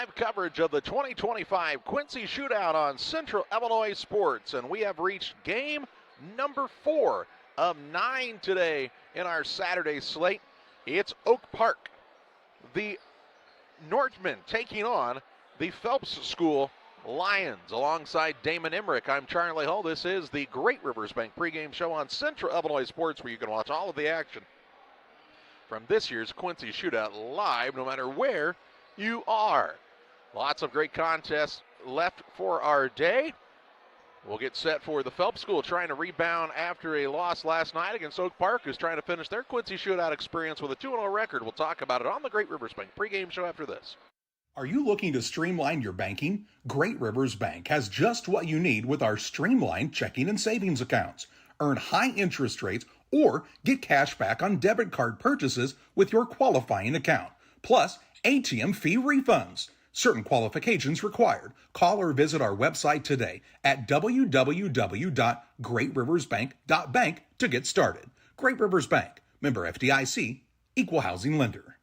live coverage of the 2025 Quincy Shootout on Central Illinois Sports, and we have reached game number 4 of 9 today in our Saturday slate. It's Oak Park, the Northmen, taking on the Phelps School Lions. Alongside Damon Emmerich, I'm Charlie Hull. This is the Great Rivers Bank pregame show on Central Illinois Sports, where you can watch all of the action from this year's Quincy Shootout live, no matter where you are. Lots of great contests left for our day. We'll get set for the Phelps School trying to rebound after a loss last night against Oak Park, who's trying to finish their Quincy Shootout experience with a 2-0 record. We'll talk about it on the Great Rivers Bank pregame show after this. Are you looking to streamline your banking? Great Rivers Bank has just what you need with our streamlined checking and savings accounts. Earn high interest rates or get cash back on debit card purchases with your qualifying account. Plus, ATM fee refunds. Certain qualifications required. Call or visit our website today at www.greatriversbank.bank to get started. Great Rivers Bank, member FDIC, equal housing lender.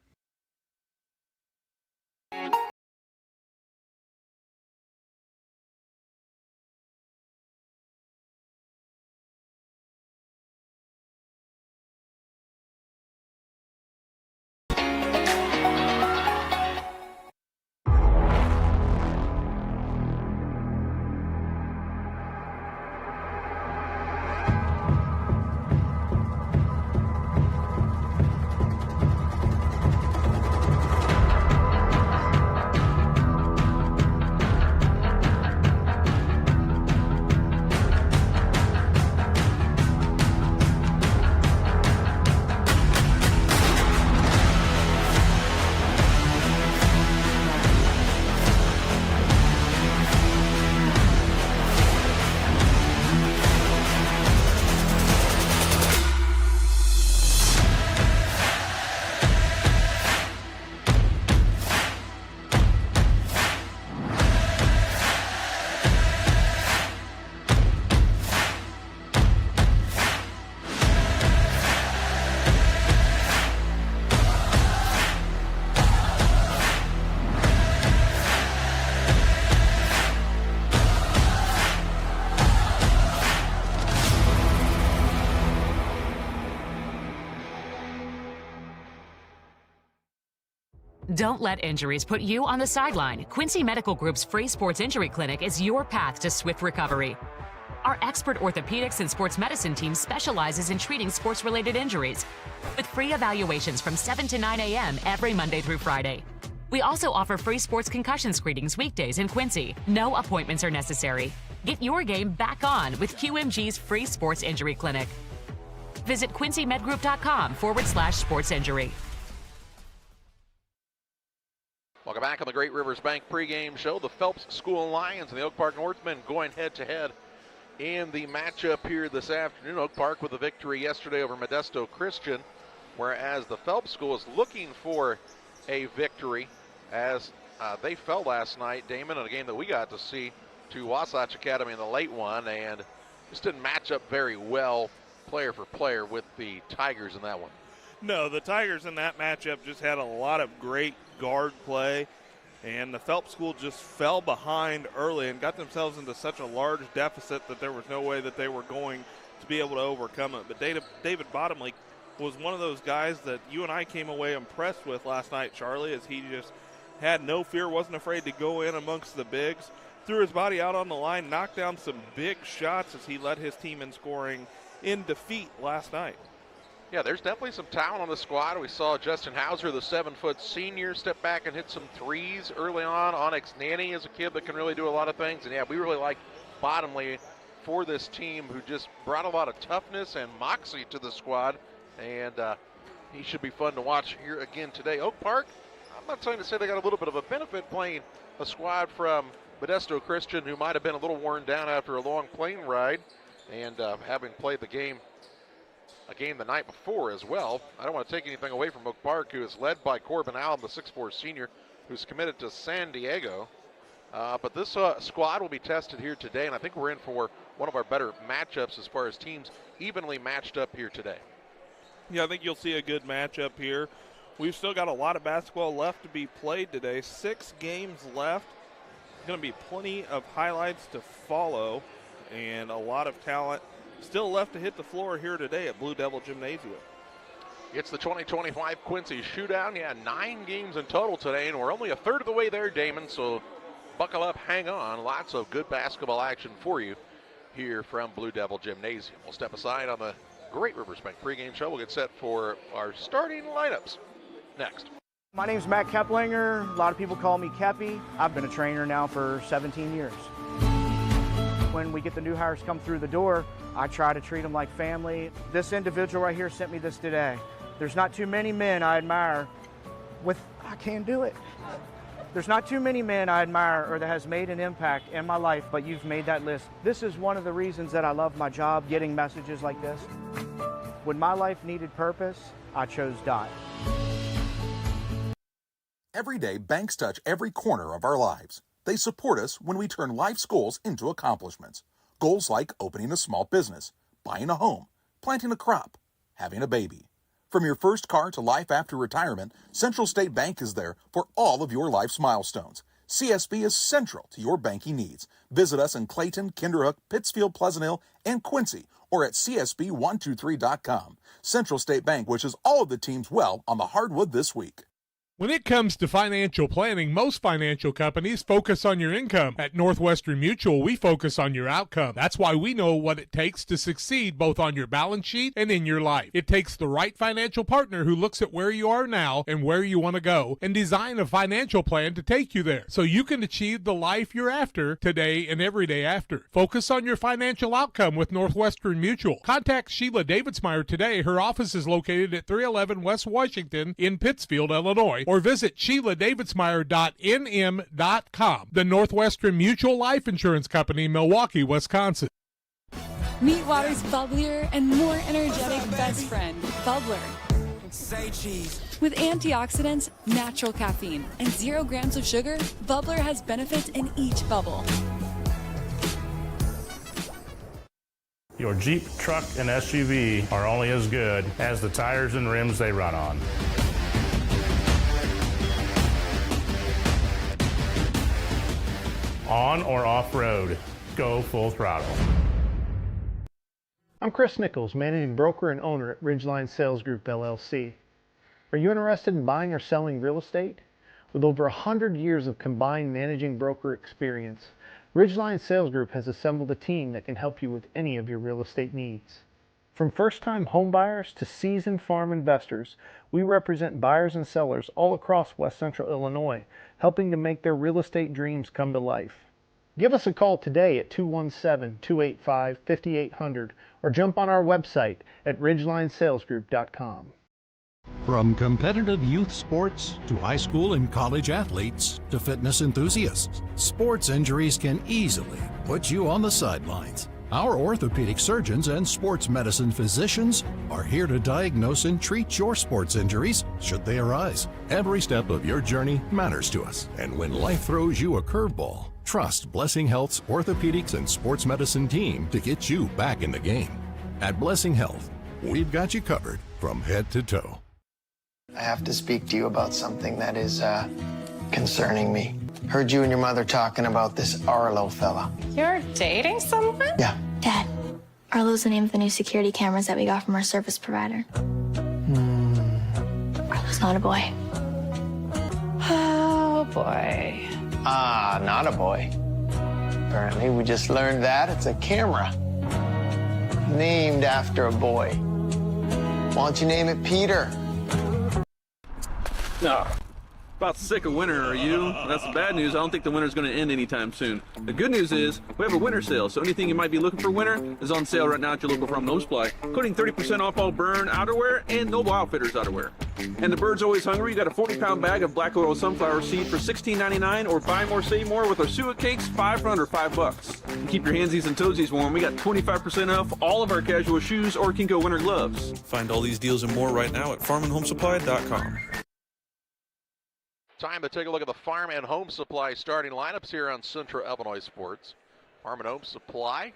Don't let injuries put you on the sideline. Quincy Medical Group's free sports injury clinic is your path to swift recovery. Our expert orthopedics and sports medicine team specializes in treating sports-related injuries with free evaluations from 7 to 9 a.m. every Monday through Friday. We also offer free sports concussion screenings weekdays in Quincy. No appointments are necessary. Get your game back on with QMG's free sports injury clinic. Visit quincy.medgroup.com/sports injury. Welcome back on the Great Rivers Bank pregame show. The Phelps School Lions and the Oak Park Northmen going head-to-head in the matchup here this afternoon. Oak Park with a victory yesterday over Modesto Christian, whereas the Phelps School is looking for a victory as they fell last night, Damon, in a game that we got to see, to Wasatch Academy in the late one, and just didn't match up very well player for player with the Tigers in that one. No, the Tigers in that matchup just had a lot of great guard play, and the Phelps School just fell behind early and got themselves into such a large deficit that there was no way that they were going to be able to overcome it. But David Bottomley was one of those guys that you and I came away impressed with last night, Charlie, as he just had no fear, wasn't afraid to go in amongst the bigs, threw his body out on the line, knocked down some big shots as he led his team in scoring in defeat last night. Yeah, there's definitely some talent on the squad. We saw Justin Hauser, the 7-foot senior, step back and hit some threes early on. Onyx Nanny is a kid that can really do a lot of things. And, yeah, we really like Bottomley for this team, who just brought a lot of toughness and moxie to the squad. And he should be fun to watch here again today. Oak Park, I'm not trying to say they got a little bit of a benefit playing a squad from Modesto Christian, who might have been a little worn down after a long plane ride and having played a game the night before as well. I don't want to take anything away from Oak Park, who is led by Corbin Allen, the 6'4 senior, who's committed to San Diego. But this squad will be tested here today, and I think we're in for one of our better matchups as far as teams evenly matched up here today. Yeah, I think you'll see a good matchup here. We've still got a lot of basketball left to be played today. 6 games left. Going to be plenty of highlights to follow and a lot of talent still left to hit the floor here today at Blue Devil Gymnasium. It's the 2025 Quincy Shootout. Yeah, 9 games in total today, and we're only a third of the way there, Damon, so buckle up, hang on. Lots of good basketball action for you here from Blue Devil Gymnasium. We'll step aside on the Great Rivers Bank pregame show. We'll get set for our starting lineups next. My name's Matt Keplinger. A lot of people call me Kepi. I've been a trainer now for 17 years. When we get the new hires come through the door, I try to treat them like family. This individual right here sent me this today. There's not too many men I admire I can't do it. There's not too many men I admire or that has made an impact in my life, but you've made that list. This is one of the reasons that I love my job, getting messages like this. When my life needed purpose, I chose Dot. Every day, banks touch every corner of our lives. They support us when we turn life's goals into accomplishments. Goals like opening a small business, buying a home, planting a crop, having a baby. From your first car to life after retirement, Central State Bank is there for all of your life's milestones. CSB is central to your banking needs. Visit us in Clayton, Kinderhook, Pittsfield, Pleasant Hill, and Quincy, or at csb123.com. Central State Bank wishes all of the teams well on the hardwood this week. When it comes to financial planning, most financial companies focus on your income. At Northwestern Mutual, we focus on your outcome. That's why we know what it takes to succeed both on your balance sheet and in your life. It takes the right financial partner who looks at where you are now and where you want to go and design a financial plan to take you there so you can achieve the life you're after today and every day after. Focus on your financial outcome with Northwestern Mutual. Contact Sheila Davidsmeyer today. Her office is located at 311 West Washington in Pittsfield, Illinois, or visit SheilaDavidsmeyer.nm.com. The Northwestern Mutual Life Insurance Company, Milwaukee, Wisconsin. Meet water's bubblier and more energetic best friend, Bubbler. Say cheese. With antioxidants, natural caffeine, and 0 grams of sugar, Bubbler has benefits in each bubble. Your Jeep, truck, and SUV are only as good as the tires and rims they run on. On or off-road, go full throttle. I'm Chris Nichols, managing broker and owner at Ridgeline Sales Group, LLC. Are you interested in buying or selling real estate? With over 100 years of combined managing broker experience, Ridgeline Sales Group has assembled a team that can help you with any of your real estate needs. From first-time home buyers to seasoned farm investors, we represent buyers and sellers all across West Central Illinois, helping to make their real estate dreams come to life. Give us a call today at 217-285-5800 or jump on our website at ridgelinesalesgroup.com. From competitive youth sports to high school and college athletes to fitness enthusiasts, sports injuries can easily put you on the sidelines. Our orthopedic surgeons and sports medicine physicians are here to diagnose and treat your sports injuries should they arise. Every step of your journey matters to us, and when life throws you a curveball, trust Blessing Health's orthopedics and sports medicine team to get you back in the game. At Blessing Health, we've got you covered from head to toe. I have to speak to you about something that is concerning me. Heard you and your mother talking about this Arlo fella. You're dating someone? Yeah. Dad, Arlo's the name of the new security cameras that we got from our service provider. Arlo's not a boy. Oh, boy. Ah, not a boy. Apparently, we just learned that it's a camera named after a boy. Why don't you name it Peter? No. About sick of winter, are you? That's the bad news. I don't think the winter's going to end anytime soon. The good news is we have a winter sale, so anything you might be looking for winter is on sale right now at your local Farm Home Supply, including 30% off all Burn outerwear and Noble Outfitters outerwear. And the bird's always hungry. You got a 40-pound bag of black oil sunflower seed for $16.99, or buy more, save more with our suet cakes, 5 for under $5. And keep your handsies and toesies warm. We got 25% off all of our casual shoes or Kinko winter gloves. Find all these deals and more right now at farmandhomesupply.com. Time to take a look at the Farm and Home Supply starting lineups here on Central Illinois Sports. Farm and Home Supply.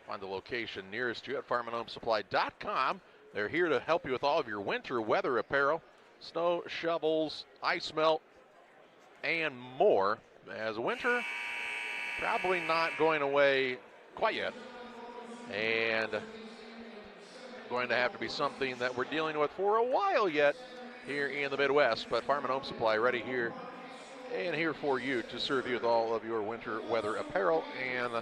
Find the location nearest you at farmandhomesupply.com. They're here to help you with all of your winter weather apparel. snow shovels, ice melt, and more, as winter probably not going away quite yet. And going to have to be something that we're dealing with for a while yet here in the Midwest. But Farm and Home Supply ready here and here for you to serve you with all of your winter weather apparel and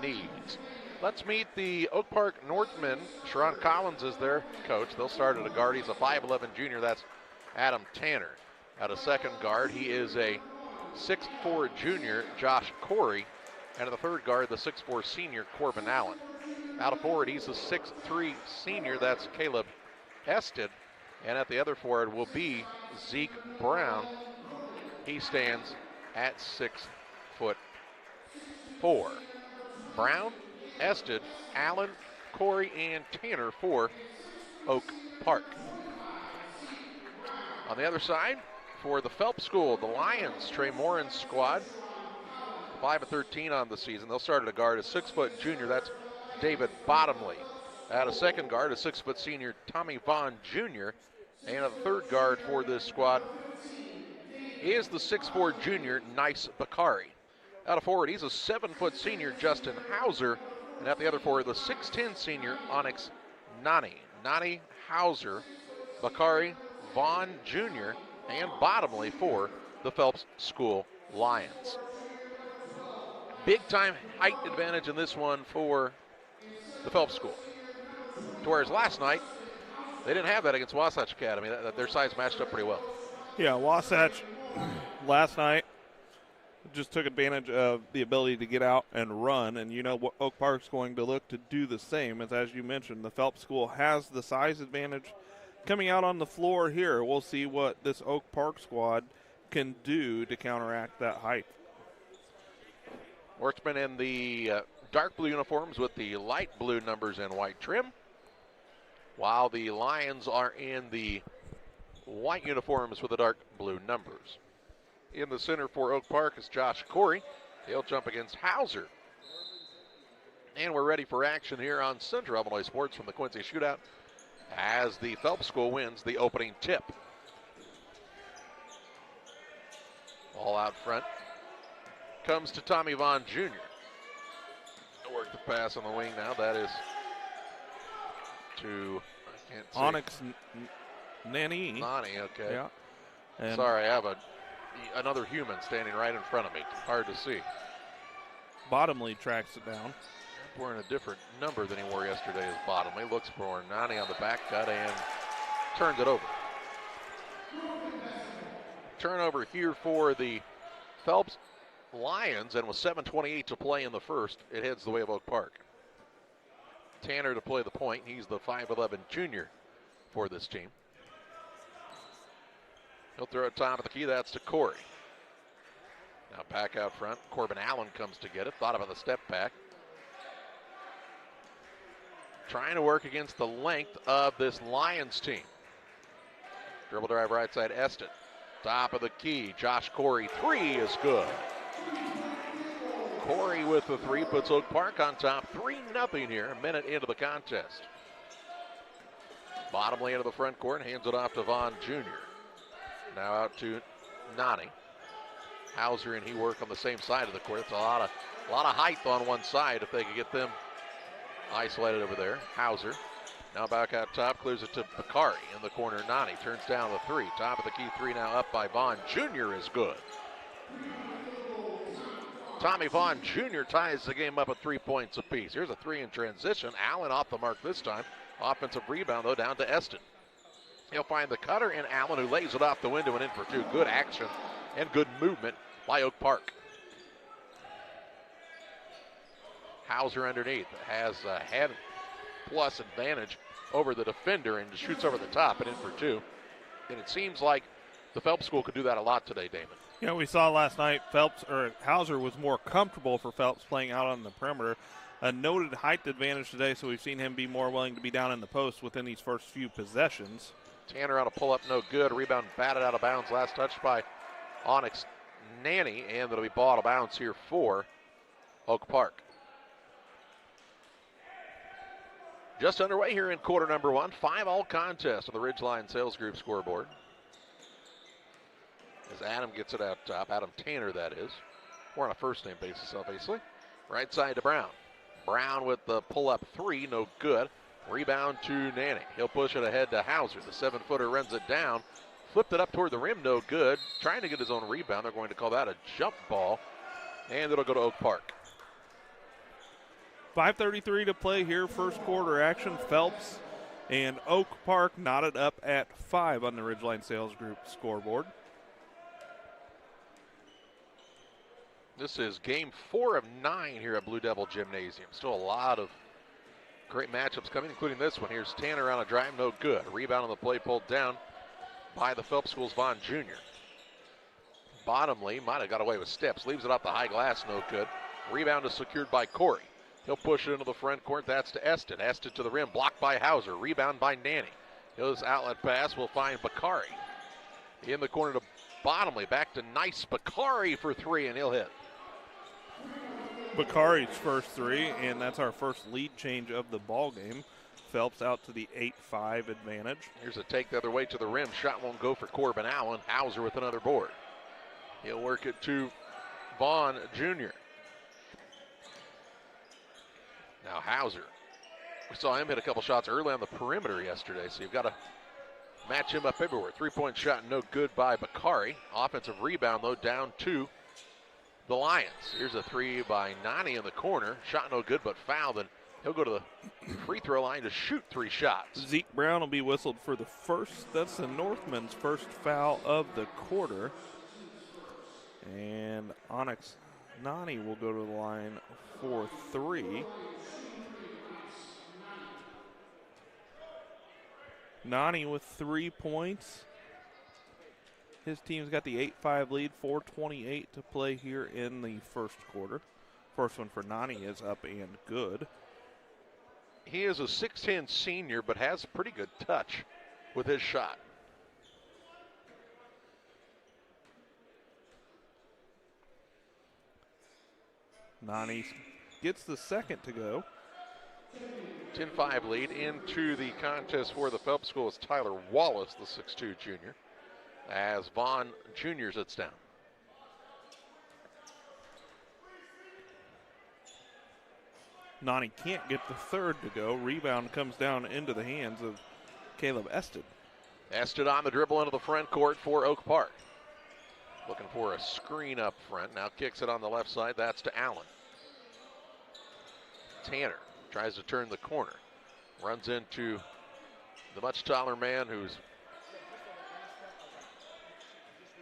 needs. Let's meet the Oak Park Northmen. Sharon Collins is their coach. They'll start at a guard. He's a 5'11 junior. That's Adam Tanner. At a second guard, he is a 6'4 junior, Josh Corey. And at the third guard, the 6'4 senior, Corbin Allen. Out of forward, he's a 6'3 senior. That's Caleb Ested. And at the other forward will be Zeke Brown. He stands at 6'4". Brown, Ested, Allen, Corey, and Tanner for Oak Park. On the other side, for the Phelps School, the Lions, Trey Morin's squad, 5-13 on the season. They'll start at a guard, a 6' junior. That's David Bottomley. At a second guard, a 6' senior, Tommy Vaughn Jr. And at the third guard for this squad is the 6'4 junior, Nice Bakari. Out of forward, he's a 7' senior, Justin Hauser. And at the other forward, the 6'10 senior, Onyx Nani. Nani, Hauser, Bakari, Vaughn Jr., and Bottomley for the Phelps School Lions. Big time height advantage in this one for the Phelps School. Whereas last night, they didn't have that against Wasatch Academy. Their size matched up pretty well. Yeah, Wasatch last night just took advantage of the ability to get out and run, and you know what Oak Park's going to look to do the same. As you mentioned, the Phelps School has the size advantage coming out on the floor here. We'll see what this Oak Park squad can do to counteract that height. Worksmen in the dark blue uniforms with the light blue numbers and white trim, while the Lions are in the white uniforms with the dark blue numbers. In the center for Oak Park is Josh Corey. He'll jump against Hauser. And we're ready for action here on Central Illinois Sports from the Quincy Shootout as the Phelps School wins the opening tip. All out front comes to Tommy Vaughn Jr. Work the pass on the wing now. That is to, I can't see. Onyx Nani. Nani, okay. Yeah. And sorry, I have another human standing right in front of me. Hard to see. Bottomley tracks it down. Wearing a different number than he wore yesterday as Bottomley. Looks for Nani on the back cut and turns it over. Turnover here for the Phelps Lions, and with 7:28 to play in the first, it heads the way of Oak Park. Tanner to play the point. He's the 5'11 junior for this team. He'll throw it top of the key. That's to Corey. Now back out front. Corbin Allen comes to get it. Thought about the step back. Trying to work against the length of this Lions team. Dribble drive right side, Eston. Top of the key. Josh Corey. Three is good. Corey with the three puts Oak Park on top. 3-0 here, a minute into the contest. Bottomley into the front court, hands it off to Vaughn Jr. Now out to Nani. Hauser and he work on the same side of the court. It's a lot of height on one side if they could get them isolated over there. Hauser now back out top, clears it to Bakari in the corner. Nani turns down the three. Top of the key three now up by Vaughn Jr. is good. Tommy Vaughn Jr. ties the game up at 3 points apiece. Here's a three in transition. Allen off the mark this time. Offensive rebound, though, down to Eston. He'll find the cutter and Allen, who lays it off the window and in for two. Good action and good movement by Oak Park. Hauser underneath has a head plus advantage over the defender and shoots over the top and in for two. And it seems like the Phelps School could do that a lot today, Damon. You know, we saw last night Hauser was more comfortable for Phelps playing out on the perimeter. A noted height advantage today, so we've seen him be more willing to be down in the post within these first few possessions. Tanner on a pull-up, no good. Rebound batted out of bounds. Last touch by Onyx Nani, and it'll be ball out of bounds here for Oak Park. Just underway here in quarter number one. 5-all contest on the Ridgeline Sales Group scoreboard. As Adam gets it out top. Adam Tanner, that is. We're on a first name basis, obviously. Right side to Brown. Brown with the pull-up three, no good. Rebound to Nanny. He'll push it ahead to Hauser. The 7-footer runs it down. Flipped it up toward the rim, no good. Trying to get his own rebound. They're going to call that a jump ball. And it'll go to Oak Park. 5:33 to play here, first quarter action. Phelps and Oak Park knotted up at 5 on the Ridgeline Sales Group scoreboard. This is game 4 of 9 here at Blue Devil Gymnasium. Still a lot of great matchups coming, including this one. Here's Tanner on a drive, no good. Rebound on the play pulled down by the Phelps School's Vaughn Jr. Bottomley might have got away with steps. Leaves it off the high glass, no good. Rebound is secured by Corey. He'll push it into the front court. That's to Eston. Eston to the rim, blocked by Hauser. Rebound by Nanny. His outlet pass will find Bakari. In the corner to Bottomley. Back to nice Bakari for three, and he'll hit. Bakari's first three, and that's our first lead change of the ball game. Phelps out to the 8-5 advantage. Here's a take the other way to the rim. Shot won't go for Corbin Allen. Hauser with another board. He'll work it to Vaughn Jr. Now Hauser. We saw him hit a couple shots early on the perimeter yesterday, so you've got to match him up everywhere. Three-point shot, no good by Bakari. Offensive rebound, though, down to the Lions. Here's a three by Nani in the corner. Shot no good, but fouled, and he'll go to the free throw line to shoot 3 shots. Zeke Brown will be whistled for the first. That's the Northman's first foul of the quarter. And Onyx Nani will go to the line for 3. Nani with 3 points. His team's got the 8-5 lead, 4:28 to play here in the first quarter. First one for Nani is up and good. He is a 6'10 senior, but has pretty good touch with his shot. Nani gets the second to go. 10-5 lead. Into the contest for the Phelps School is Tyler Wallace, the 6'2 junior, as Vaughn Jr. sits down. Nani can't get the third to go. Rebound comes down into the hands of Caleb Ested. Ested on the dribble into the front court for Oak Park. Looking for a screen up front. Now kicks it on the left side. That's to Allen. Tanner tries to turn the corner. Runs into the much taller man who's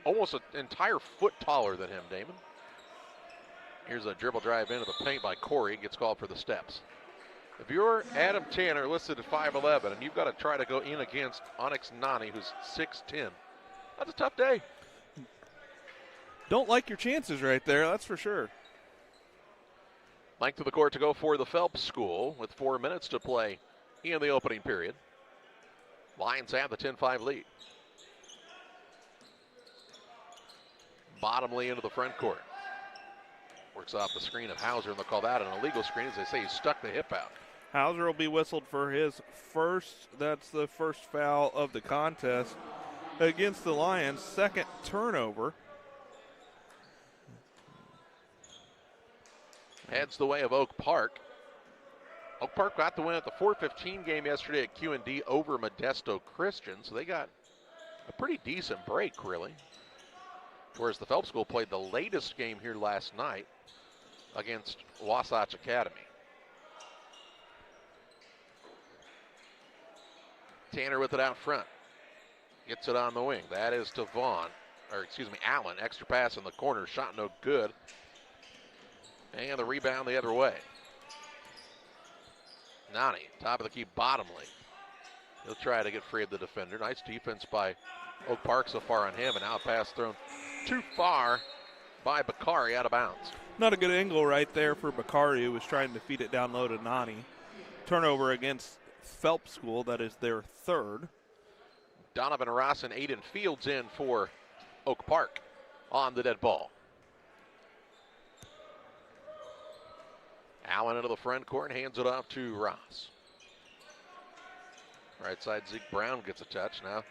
almost an entire foot taller than him, Damon. Here's a dribble drive into the paint by Corey. Gets called for the steps. If you're Adam Tanner, listed at 5'11", and you've got to try to go in against Onyx Nani, who's 6'10", that's a tough day. Don't like your chances right there, that's for sure. Length of the court to go for the Phelps School with 4 minutes to play in the opening period. Lions have the 10-5 lead. Bottomley into the front court. Works off the screen of Hauser, and they'll call that an illegal screen. As they say, he stuck the hip out. Hauser will be whistled for his first. That's the first foul of the contest against the Lions. Second turnover. Heads the way of Oak Park. Oak Park got the win at the 4:15 game yesterday at Q&D over Modesto Christian, so they got a pretty decent break, really. Whereas the Phelps School played the latest game here last night against Wasatch Academy. Tanner with it out front. Gets it on the wing. That is to Allen. Extra pass in the corner. Shot no good. And the rebound the other way. Nani, top of the key, Bottomley. He'll try to get free of the defender. Nice defense by Oak Park so far on him. And now a pass thrown too far by Bakari, out of bounds. Not a good angle right there for Bakari, who was trying to feed it down low to Nani. Turnover against Phelps School. That is their third. Donovan Ross and Aiden Fields in for Oak Park on the dead ball. Allen into the front court and hands it off to Ross. Right side, Zeke Brown gets a touch. Now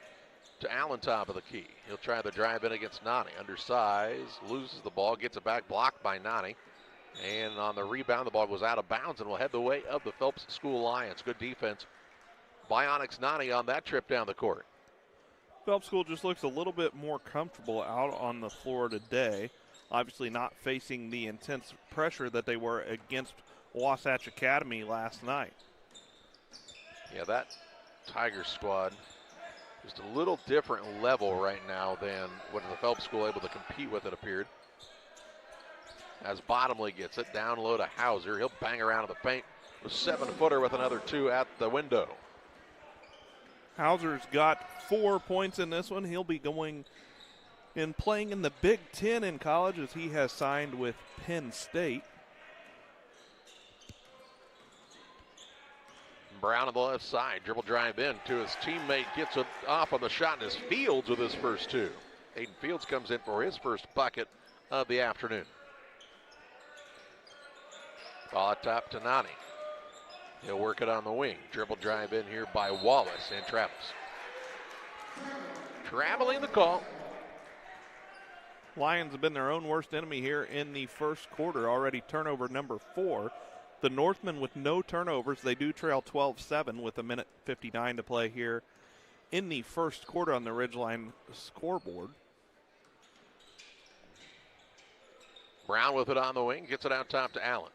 to Allen, top of the key. He'll try the drive in against Nani. Undersized, loses the ball, gets it back, blocked by Nani. And on the rebound, the ball goes out of bounds and will head the way of the Phelps School Lions. Good defense by Onyx Nani on that trip down the court. Phelps School just looks a little bit more comfortable out on the floor today. Obviously not facing the intense pressure that they were against Wasatch Academy last night. Yeah, that Tiger squad just a little different level right now than what the Phelps School able to compete with, it appeared. As Bottomley gets it down low to Hauser. He'll bang around in the paint. A 7-footer with another 2 at the window. Hauser's got 4 points in this one. He'll be going and playing in the Big Ten in college as he has signed with Penn State. Brown on the left side, dribble drive in to his teammate, gets it off on the shot, and is Fields with his first 2. Aiden Fields comes in for his first bucket of the afternoon. Ball at top to Nani. He'll work it on the wing. Dribble drive in here by Wallace and Travis. Traveling the call. Lions have been their own worst enemy here in the first quarter. Already turnover number 4. The Northmen with no turnovers. They do trail 12-7 with 1:59 to play here in the first quarter on the Ridgeline scoreboard. Brown with it on the wing. Gets it out top to Allen.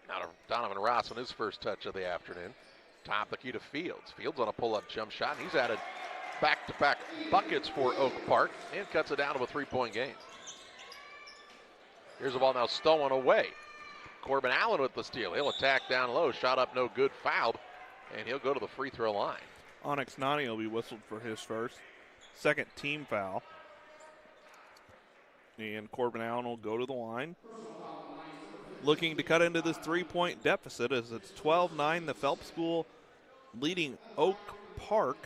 Now to Donovan Ross on his first touch of the afternoon. Top the key to Fields. Fields on a pull-up jump shot, and he's added back-to-back buckets for Oak Park and cuts it down to a 3-point game. Here's the ball now stolen away. Corbin Allen with the steal. He'll attack down low. Shot up no good, fouled, and he'll go to the free throw line. Onyx Nani will be whistled for his first. Second team foul. And Corbin Allen will go to the line. Looking to cut into this 3-point deficit as it's 12-9. The Phelps School leading Oak Park.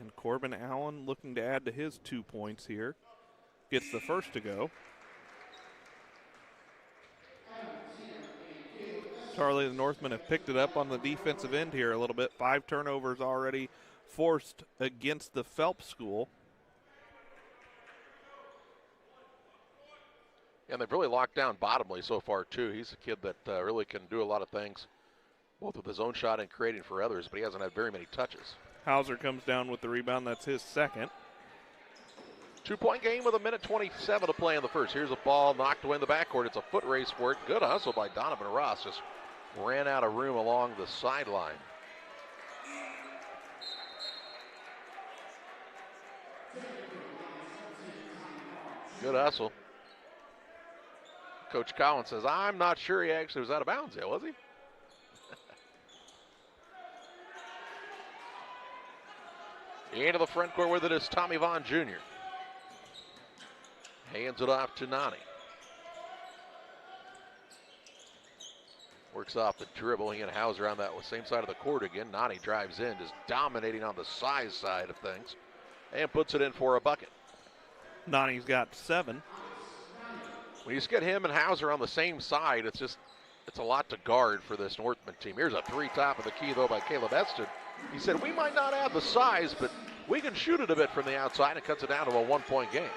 And Corbin Allen looking to add to his 2 points here. Gets the first to go. Charlie, the Northmen have picked it up on the defensive end here a little bit. 5 turnovers already forced against the Phelps School. And they've really locked down Bottomley so far, too. He's a kid that really can do a lot of things, both with his own shot and creating for others, but he hasn't had very many touches. Hauser comes down with the rebound. That's his second. 2-point game with 1:27 to play in the first. Here's a ball knocked away in the backcourt. It's a foot race for it. Good hustle by Donovan Ross. Just ran out of room along the sideline. Good hustle. Coach Collins says, I'm not sure he actually was out of bounds yet, was he? Into the front court with it is Tommy Vaughn Jr. Hands it off to Nani. Works off the dribble. He and Hauser on that same side of the court again. Nani drives in, just dominating on the size side of things, and puts it in for a bucket. Nani's got 7. When you just get him and Hauser on the same side, it's a lot to guard for this Northman team. Here's a 3 top of the key, though, by Caleb Eston. He said, we might not have the size, but we can shoot it a bit from the outside, and cuts it down to a 1-point game.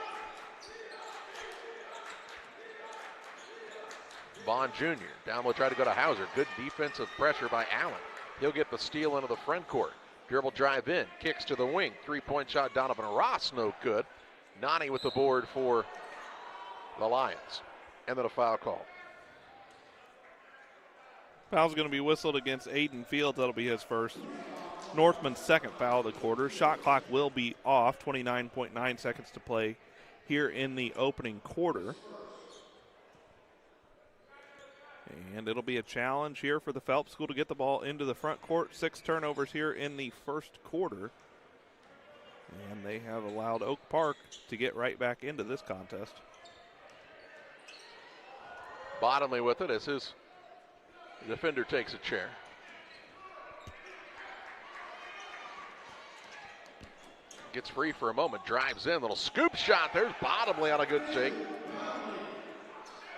Vaughn Jr. down low, try to go to Hauser. Good defensive pressure by Allen. He'll get the steal into the front court. Dribble drive in, kicks to the wing. 3-point shot, Donovan Ross, no good. Nani with the board for the Lions. And then a foul call. Foul's going to be whistled against Aiden Fields. That'll be his first. Northman's second foul of the quarter. Shot clock will be off. 29.9 seconds to play here in the opening quarter. And it'll be a challenge here for the Phelps School to get the ball into the front court. 6 turnovers here in the first quarter. And they have allowed Oak Park to get right back into this contest. Bottomley with it as his defender takes a chair. Gets free for a moment, drives in, little scoop shot. There's Bottomley on a good take.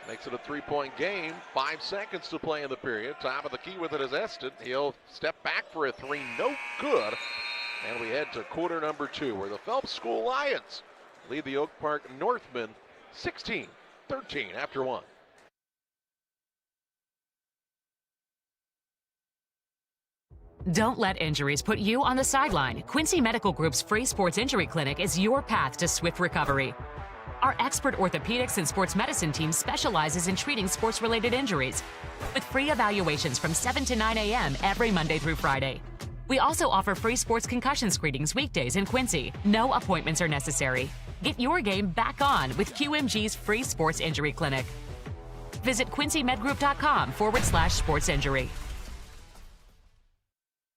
Makes it a 3-point game. 5 seconds to play in the period. Top of the key with it is Eston. He'll step back for a 3. No good. And we head to quarter number 2, where the Phelps School Lions lead the Oak Park Northmen 16-13 after 1. Don't let injuries put you on the sideline. Quincy Medical Group's free sports injury clinic is your path to swift recovery. Our expert orthopedics and sports medicine team specializes in treating sports-related injuries with free evaluations from 7 to 9 a.m. every Monday through Friday. We also offer free sports concussion screenings weekdays in Quincy. No appointments are necessary. Get your game back on with QMG's free sports injury clinic. Visit quincymedgroup.com/sports injury.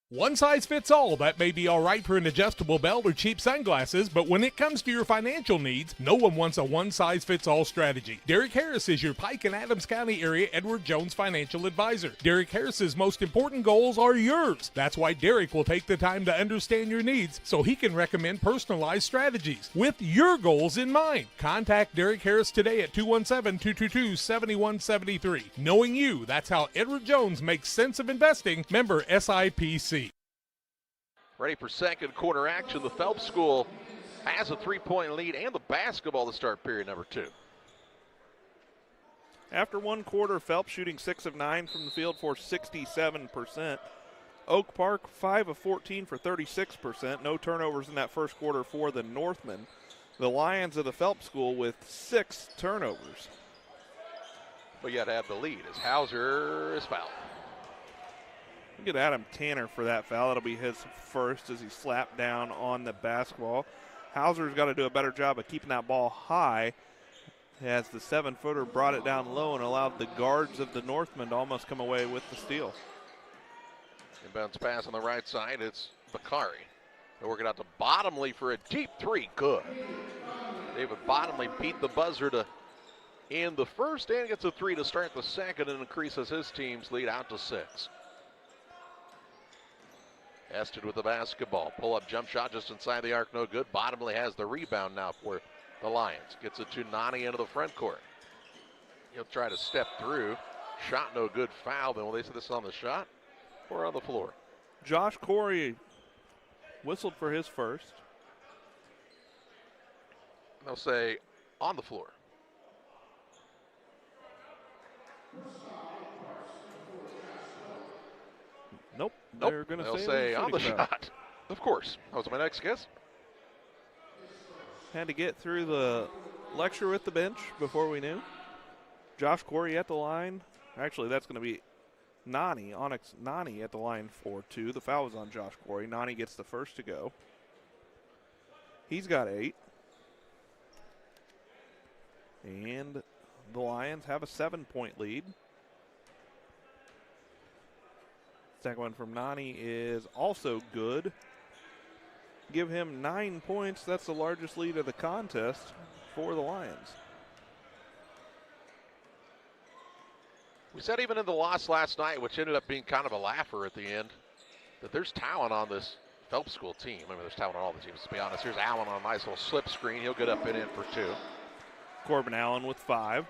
One size fits all. That may be all right for an adjustable belt or cheap sunglasses, but when it comes to your financial needs, no one wants a one-size-fits-all strategy. Derek Harris is your Pike and Adams County area Edward Jones financial advisor. Derek Harris's most important goals are yours. That's why Derek will take the time to understand your needs so he can recommend personalized strategies with your goals in mind. Contact Derek Harris today at 217-222-7173. Knowing you, that's how Edward Jones makes sense of investing. Member SIPC. Ready for second quarter action. The Phelps School has a 3-point lead and the basketball to start period number 2. After one quarter, Phelps shooting 6 of 9 from the field for 67%. Oak Park 5 of 14 for 36%. No turnovers in that first quarter for the Northmen. The Lions of the Phelps School with 6 turnovers. But yet have the lead as Hauser is fouled. Get Adam Tanner for that foul. That'll be his first as he slapped down on the basketball. Hauser's got to do a better job of keeping that ball high as the 7-footer brought it down low and allowed the guards of the Northmen to almost come away with the steal. Inbounds pass on the right side. It's Bakari. They're working out to Bottomley for a deep 3. Good. David Bottomley beat the buzzer to end the first and gets a 3 to start the second and increases his team's lead out to 6. Ested with the basketball. Pull-up jump shot just inside the arc, no good. Bottomley has the rebound now for the Lions. Gets it to Nani into the front court. He'll try to step through. Shot no good, foul. Then will they say this on the shot or on the floor? Josh Corey whistled for his first. They'll say on the floor. Nope. They're going to say on the shot. Of course. That was my next guess. Had to get through the lecture with the bench before we knew. Josh Corey at the line. Actually, that's going to be Nani, Onyx Nani at the line for 2. The foul was on Josh Corey. Nani gets the first to go. He's got 8. And the Lions have a 7-point lead. Second one from Nani is also good. Give him 9 points. That's the largest lead of the contest for the Lions. We said even in the loss last night, which ended up being kind of a laugher at the end, that there's talent on this Phelps School team. I mean, there's talent on all the teams, to be honest. Here's Allen on a nice little slip screen. He'll get up and in for 2. Corbin Allen with 5.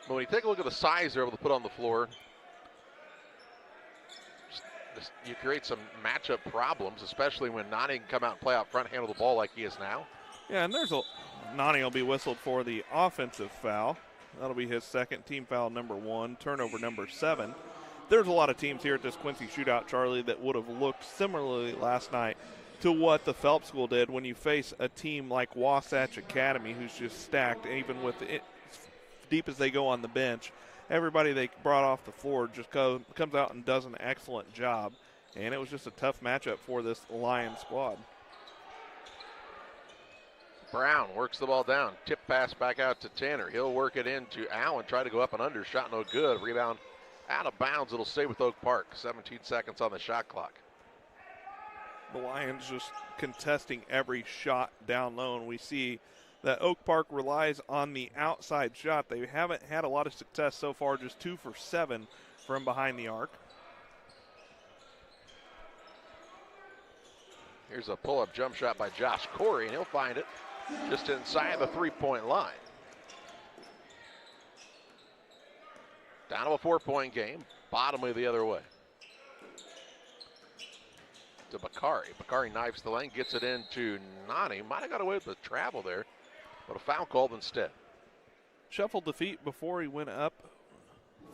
But when you take a look at the size they're able to put on the floor, you create some matchup problems, especially when Nani can come out and play out front, handle the ball like he is now. Yeah, and Nani will be whistled for the offensive foul. That'll be his second, team foul number 1, turnover number 7. There's a lot of teams here at this Quincy Shootout, Charlie, that would have looked similarly last night to what the Phelps School did when you face a team like Wasatch Academy, who's just stacked, even with it deep as they go on the bench. Everybody they brought off the floor just comes out and does an excellent job. And it was just a tough matchup for this Lions squad. Brown works the ball down. Tip pass back out to Tanner. He'll work it into Allen. Try to go up and under. Shot no good. Rebound out of bounds. It'll stay with Oak Park. 17 seconds on the shot clock. The Lions just contesting every shot down low. And we see that Oak Park relies on the outside shot. They haven't had a lot of success so far, just 2 for 7 from behind the arc. Here's a pull-up jump shot by Josh Corey, and he'll find it just inside the 3-point line. Down to a 4-point game. Bottomly the other way. To Bakari. Bakari knifes the lane, gets it into Nani. Might have got away with the travel there, but a foul called instead. Shuffled the feet before he went up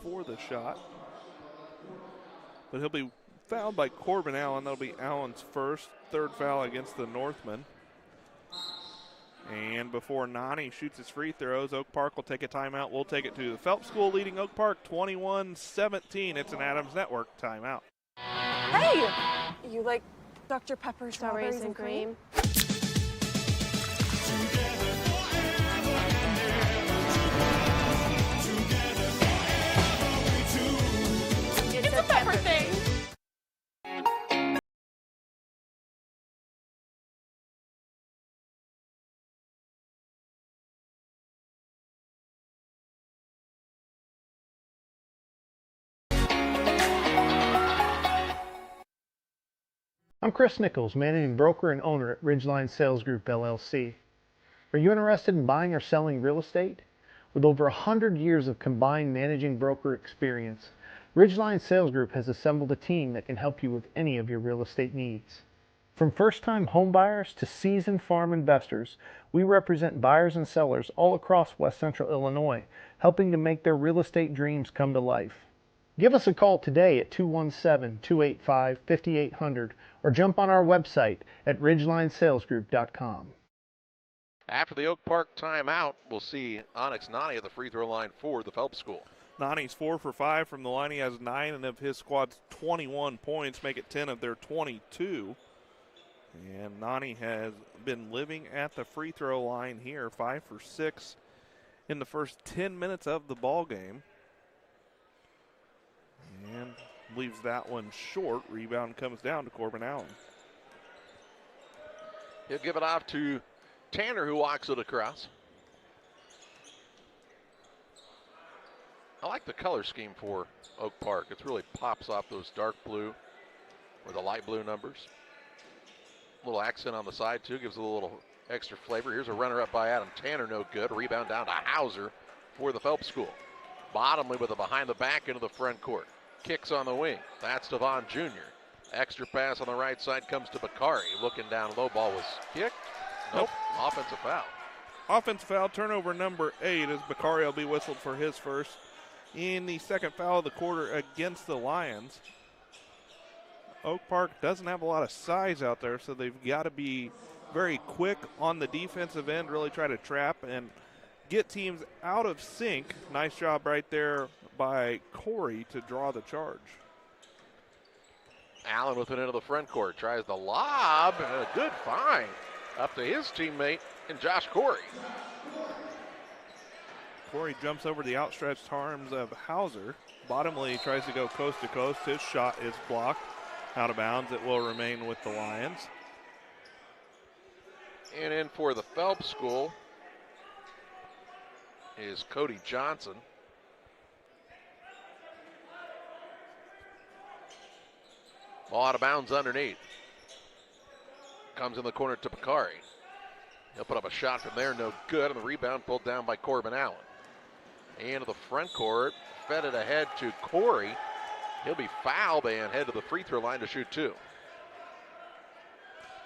for the shot. But he'll be fouled by Corbin Allen. That'll be Allen's first, third foul against the Northman. And before Nani shoots his free throws, Oak Park will take a timeout. We'll take it to the Phelps School, leading Oak Park 21-17. It's an Adams Network timeout. Hey! You like Dr. Pepper strawberries and cream? It's a pepper thing. I'm Chris Nichols, managing broker and owner at Ridgeline Sales Group, LLC. Are you interested in buying or selling real estate? With over 100 years of combined managing broker experience, Ridgeline Sales Group has assembled a team that can help you with any of your real estate needs. From first-time home buyers to seasoned farm investors, we represent buyers and sellers all across West Central Illinois, helping to make their real estate dreams come to life. Give us a call today at 217-285-5800 or jump on our website at ridgelinesalesgroup.com. After the Oak Park timeout, we'll see Onyx Nani at the free throw line for the Phelps School. Nani's 4 for 5 from the line. He has 9 and of his squad's 21 points, make it 10 of their 22. And Nani has been living at the free throw line here, 5 for 6 in the first 10 minutes of the ball game. And leaves that one short. Rebound comes down to Corbin Allen. He'll give it off to Tanner, who walks it across. I like the color scheme for Oak Park. It really pops off those dark blue or the light blue numbers. A little accent on the side, too, gives it a little extra flavor. Here's a runner up by Adam Tanner, no good. Rebound down to Hauser for the Phelps School. Bottomly with a behind the back into the front court. Kicks on the wing. That's Devon Jr. Extra pass on the right side comes to Bakari. Looking down low, ball was kicked. Nope. Offensive foul. Offensive foul, turnover number 8 as Bakari will be whistled for his first. In the second foul of the quarter against the Lions. Oak Park doesn't have a lot of size out there, so they've got to be very quick on the defensive end, really try to trap and get teams out of sync. Nice job right there by Corey to draw the charge. Allen with it into the front court. Tries the lob. And a good find up to his teammate and Josh Corey. Corey jumps over the outstretched arms of Hauser. Bottomly tries to go coast to coast. His shot is blocked out of bounds. It will remain with the Lions. And in for the Phelps School is Cody Johnson. Ball out of bounds underneath. Comes in the corner to Bakari. He'll put up a shot from there, no good, and the rebound pulled down by Corbin Allen. Into the front court, fed it ahead to Corey. He'll be fouled and head to the free throw line to shoot 2.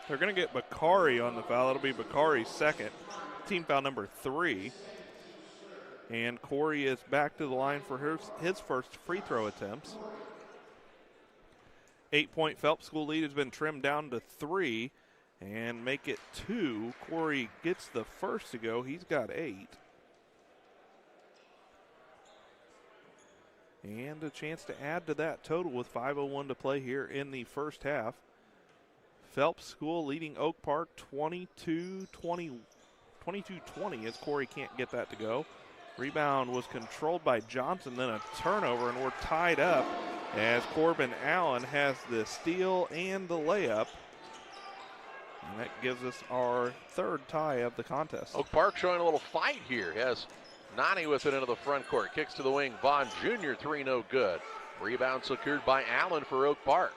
They're going to get Bakari on the foul. It'll be Bakari's second. Team foul number 3. And Corey is back to the line for his first free throw attempts. 8-point Phelps School lead has been trimmed down to 3 and make it 2. Corey gets the first to go. He's got 8. And a chance to add to that total with 5:01 to play here in the first half. Phelps School leading Oak Park 22-20 as Corey can't get that to go. Rebound was controlled by Johnson, then a turnover, and we're tied up as Corbin Allen has the steal and the layup. And that gives us our third tie of the contest. Oak Park showing a little fight here. He has Nani with it into the front court. Kicks to the wing. Vaughn Jr. 3 no good. Rebound secured by Allen for Oak Park.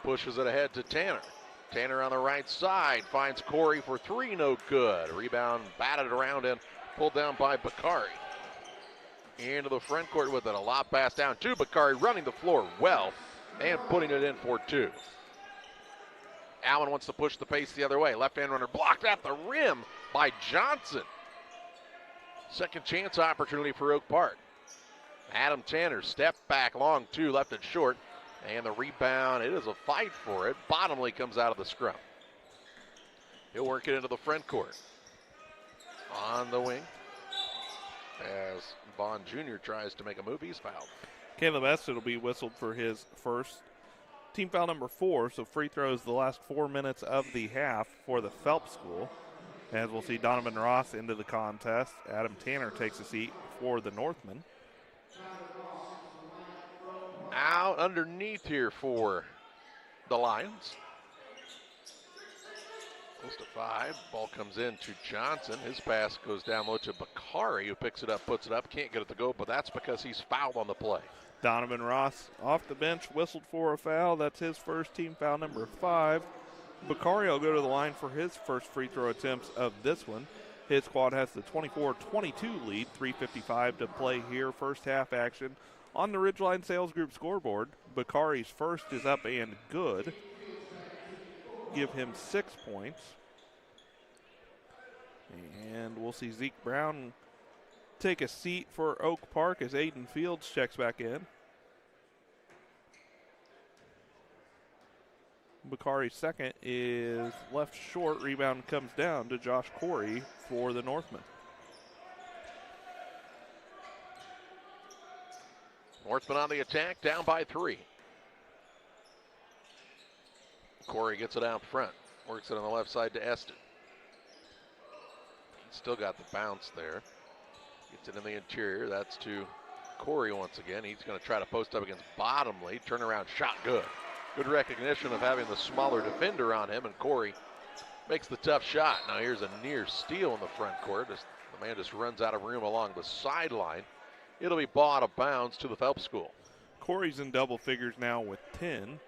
Pushes it ahead to Tanner. Tanner on the right side finds Corey for 3 no good. Rebound batted around and pulled down by Bakari. into the front court with it. A lob pass down to Bakari, running the floor well and putting it in for 2. Allen wants to push the pace the other way. Left-hand runner blocked at the rim by Johnson. Second chance opportunity for Oak Park. Adam Tanner, step back long 2, left it short. And the rebound, it is a fight for it. Bottomley comes out of the scrum. He'll work it into the front court. On the wing, as Vaughn Jr. tries to make a move, he's fouled. Caleb Ested will be whistled for his first. Team foul number 4, so free throws the last 4 minutes of the half for the Phelps School. As we'll see Donovan Ross into the contest. Adam Tanner takes a seat for the Northmen. Out underneath here for the Lions. Close to 5. Ball comes in to Johnson. His pass goes down low to Bakari, who picks it up, puts it up. Can't get it to go, but that's because he's fouled on the play. Donovan Ross off the bench, whistled for a foul. That's his first, team foul number 5. Bakari will go to the line for his first free throw attempts of this one. His squad has the 24-22 lead, 3:55 to play here. First half action on the Ridgeline Sales Group scoreboard. Bakari's first is up and good. Give him 6 points. And we'll see Zeke Brown take a seat for Oak Park as Aiden Fields checks back in. Bakari's second is left short. Rebound comes down to Josh Corey for the Northmen. Northmen on the attack, down by 3. Corey gets it out front. Works it on the left side to Eston. He's still got the bounce there. Gets it in the interior. That's to Corey once again. He's going to try to post up against Bottomley. Turnaround shot good. Good recognition of having the smaller defender on him, and Corey makes the tough shot. Now here's a near steal in the front court. The man just runs out of room along the sideline. It'll be ball out of bounds to the Phelps School. Corey's in double figures now with 10.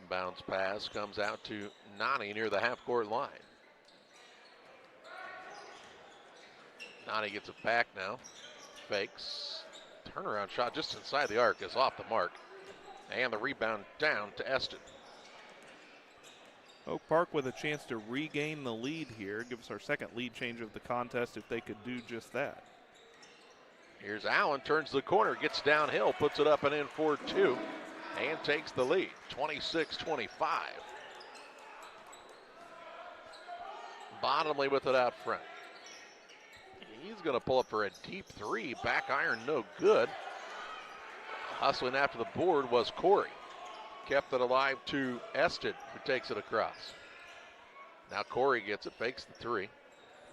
Inbounds pass comes out to Nani near the half-court line. Nani gets it back now. Fakes. Turnaround shot just inside the arc is off the mark. And the rebound down to Eston. Oak Park with a chance to regain the lead here. Give us our second lead change of the contest if they could do just that. Here's Allen, turns the corner, gets downhill, puts it up and in for 2, and takes the lead, 26-25. Bottomley with it out front. He's going to pull up for a deep 3. Back iron, no good. Hustling after the board was Corey. Kept it alive to Ested, who takes it across. Now Corey gets it, fakes the 3.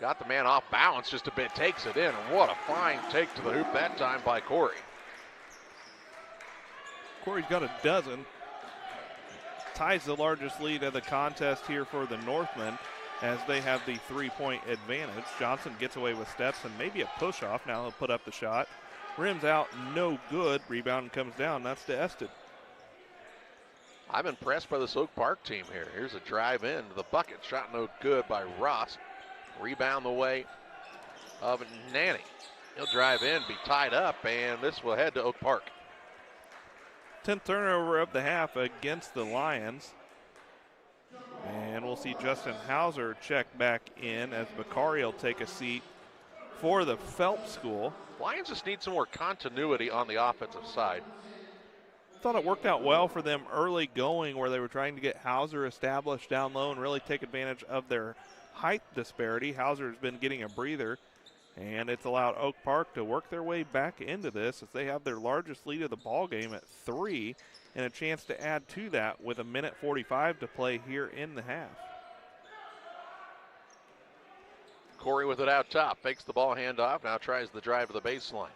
Got the man off balance just a bit, takes it in. And what a fine take to the hoop that time by Corey. Corey's got a dozen. Ties the largest lead of the contest here for the Northmen as they have the 3-point advantage. Johnson gets away with steps and maybe a push-off. Now he'll put up the shot. Rims out, no good. Rebound comes down. That's to Ested. I'm impressed by this Oak Park team here. Here's a drive in to the bucket. Shot no good by Ross. Rebound the way of Nanny. He'll drive in, be tied up, and this will head to Oak Park. 10th turnover of the half against the Lions. And we'll see Justin Hauser check back in as Bakari will take a seat for the Phelps School. Lions just need some more continuity on the offensive side. Thought it worked out well for them early going where they were trying to get Hauser established down low and really take advantage of their height disparity. Hauser has been getting a breather, and it's allowed Oak Park to work their way back into this as they have their largest lead of the ball game at 3 and a chance to add to that with 1:45 to play here in the half. Corey with it out top, fakes the ball handoff, now tries the drive to the baseline.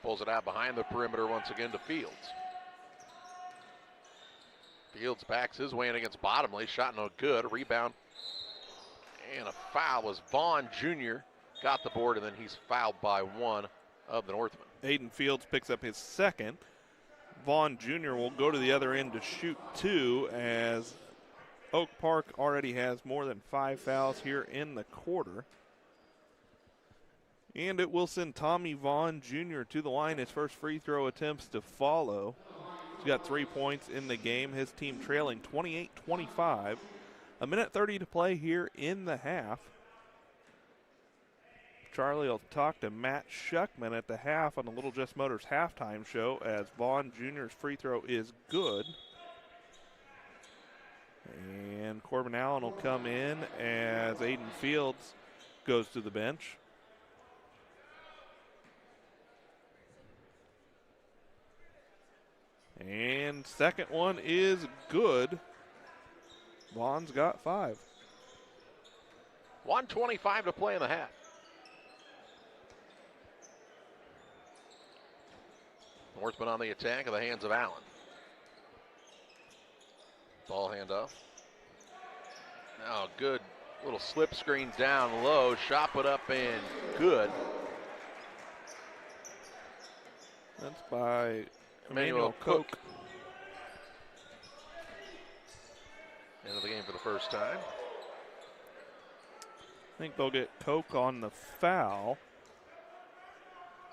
Pulls it out behind the perimeter once again to Fields. Fields backs his way in against Bottomley, shot no good, rebound. And a foul was Vaughn Jr. got the board, and then he's fouled by one of the Northmen. Aiden Fields picks up his second. Vaughn Jr. will go to the other end to shoot 2 as Oak Park already has more than 5 fouls here in the quarter. And it will send Tommy Vaughn Jr. to the line. His first free throw attempts to follow. He's got 3 points in the game. His team trailing 28-25. A minute 30 to play here in the half. Charlie will talk to Matt Shuckman at the half on the Little Just Motors halftime show as Vaughn Jr.'s free throw is good. And Corbin Allen will come in as Aiden Fields goes to the bench. And second one is good. Vaughn's got 5. 1:25 to play in the half. Northman on the attack in the hands of Allen. Ball handoff. Now good little slip screen down low. Shot put up and good. That's by Emmanuel Koch. End of the game for the first time. I think they'll get Koch on the foul.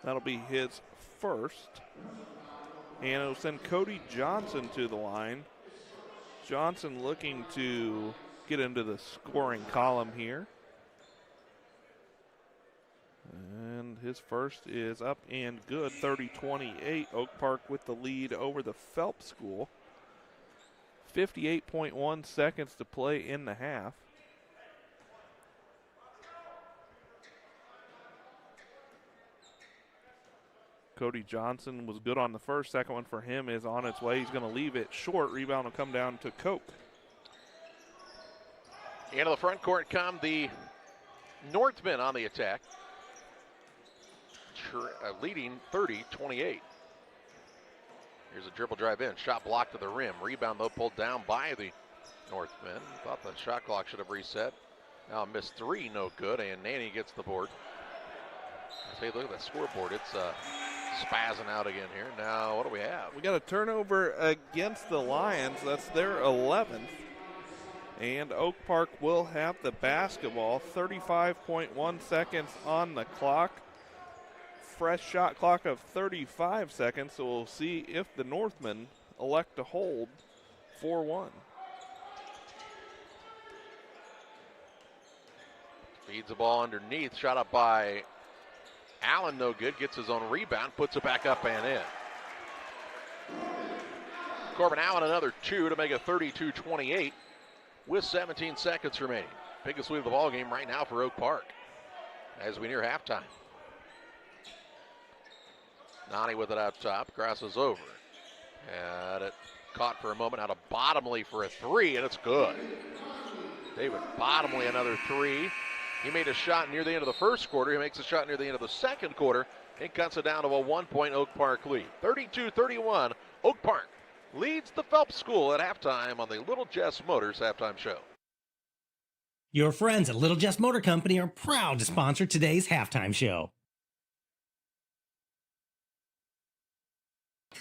That'll be his first. And it'll send Cody Johnson to the line. Johnson looking to get into the scoring column here. And his first is up and good, 30-28. Oak Park with the lead over the Phelps School. 58.1 seconds to play in the half. Cody Johnson was good on the first. Second one for him is on its way. He's going to leave it short. Rebound will come down to Koch. Into the front court come the Northmen on the attack. Leading 30-28. Here's a dribble drive in. Shot blocked to the rim. Rebound, though, pulled down by the Northmen. Thought the shot clock should have reset. Now a missed 3, no good, and Nanny gets the board. Hey, look at that scoreboard. It's spazzing out again here. Now, what do we have? We got a turnover against the Lions. That's their 11th. And Oak Park will have the basketball. 35.1 seconds on the clock. Fresh shot clock of 35 seconds, so we'll see if the Northmen elect to hold 4-1. Feeds the ball underneath. Shot up by Allen, no good. Gets his own rebound, puts it back up and in. Corbin Allen another 2 to make it 32-28 with 17 seconds remaining. Biggest lead of the ball game right now for Oak Park as we near halftime. Nani with it out top, crosses over. Had it caught for a moment, out of Bottomley for a 3, and it's good. David Bottomley another 3. He made a shot near the end of the first quarter. He makes a shot near the end of the second quarter and cuts it down to a 1-point Oak Park lead. 32-31, Oak Park leads the Phelps School at halftime on the Little Jess Motors halftime show. Your friends at Little Jess Motor Company are proud to sponsor today's halftime show.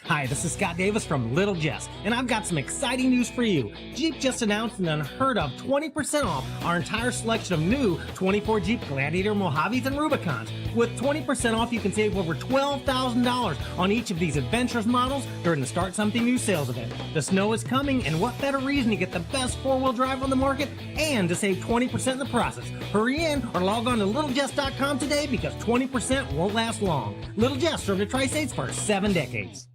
Hi, this is Scott Davis from Little Jess, and I've got some exciting news for you. Jeep just announced an unheard of 20% off our entire selection of new 24 Jeep Gladiator, Mojaves, and Rubicons. With 20% off, you can save over $12,000 on each of these adventurous models during the Start Something New sales event. The snow is coming, and what better reason to get the best four-wheel drive on the market and to save 20% in the process. Hurry in or log on to littlejess.com today because 20% won't last long. Little Jess served the Tri-States for 7 decades.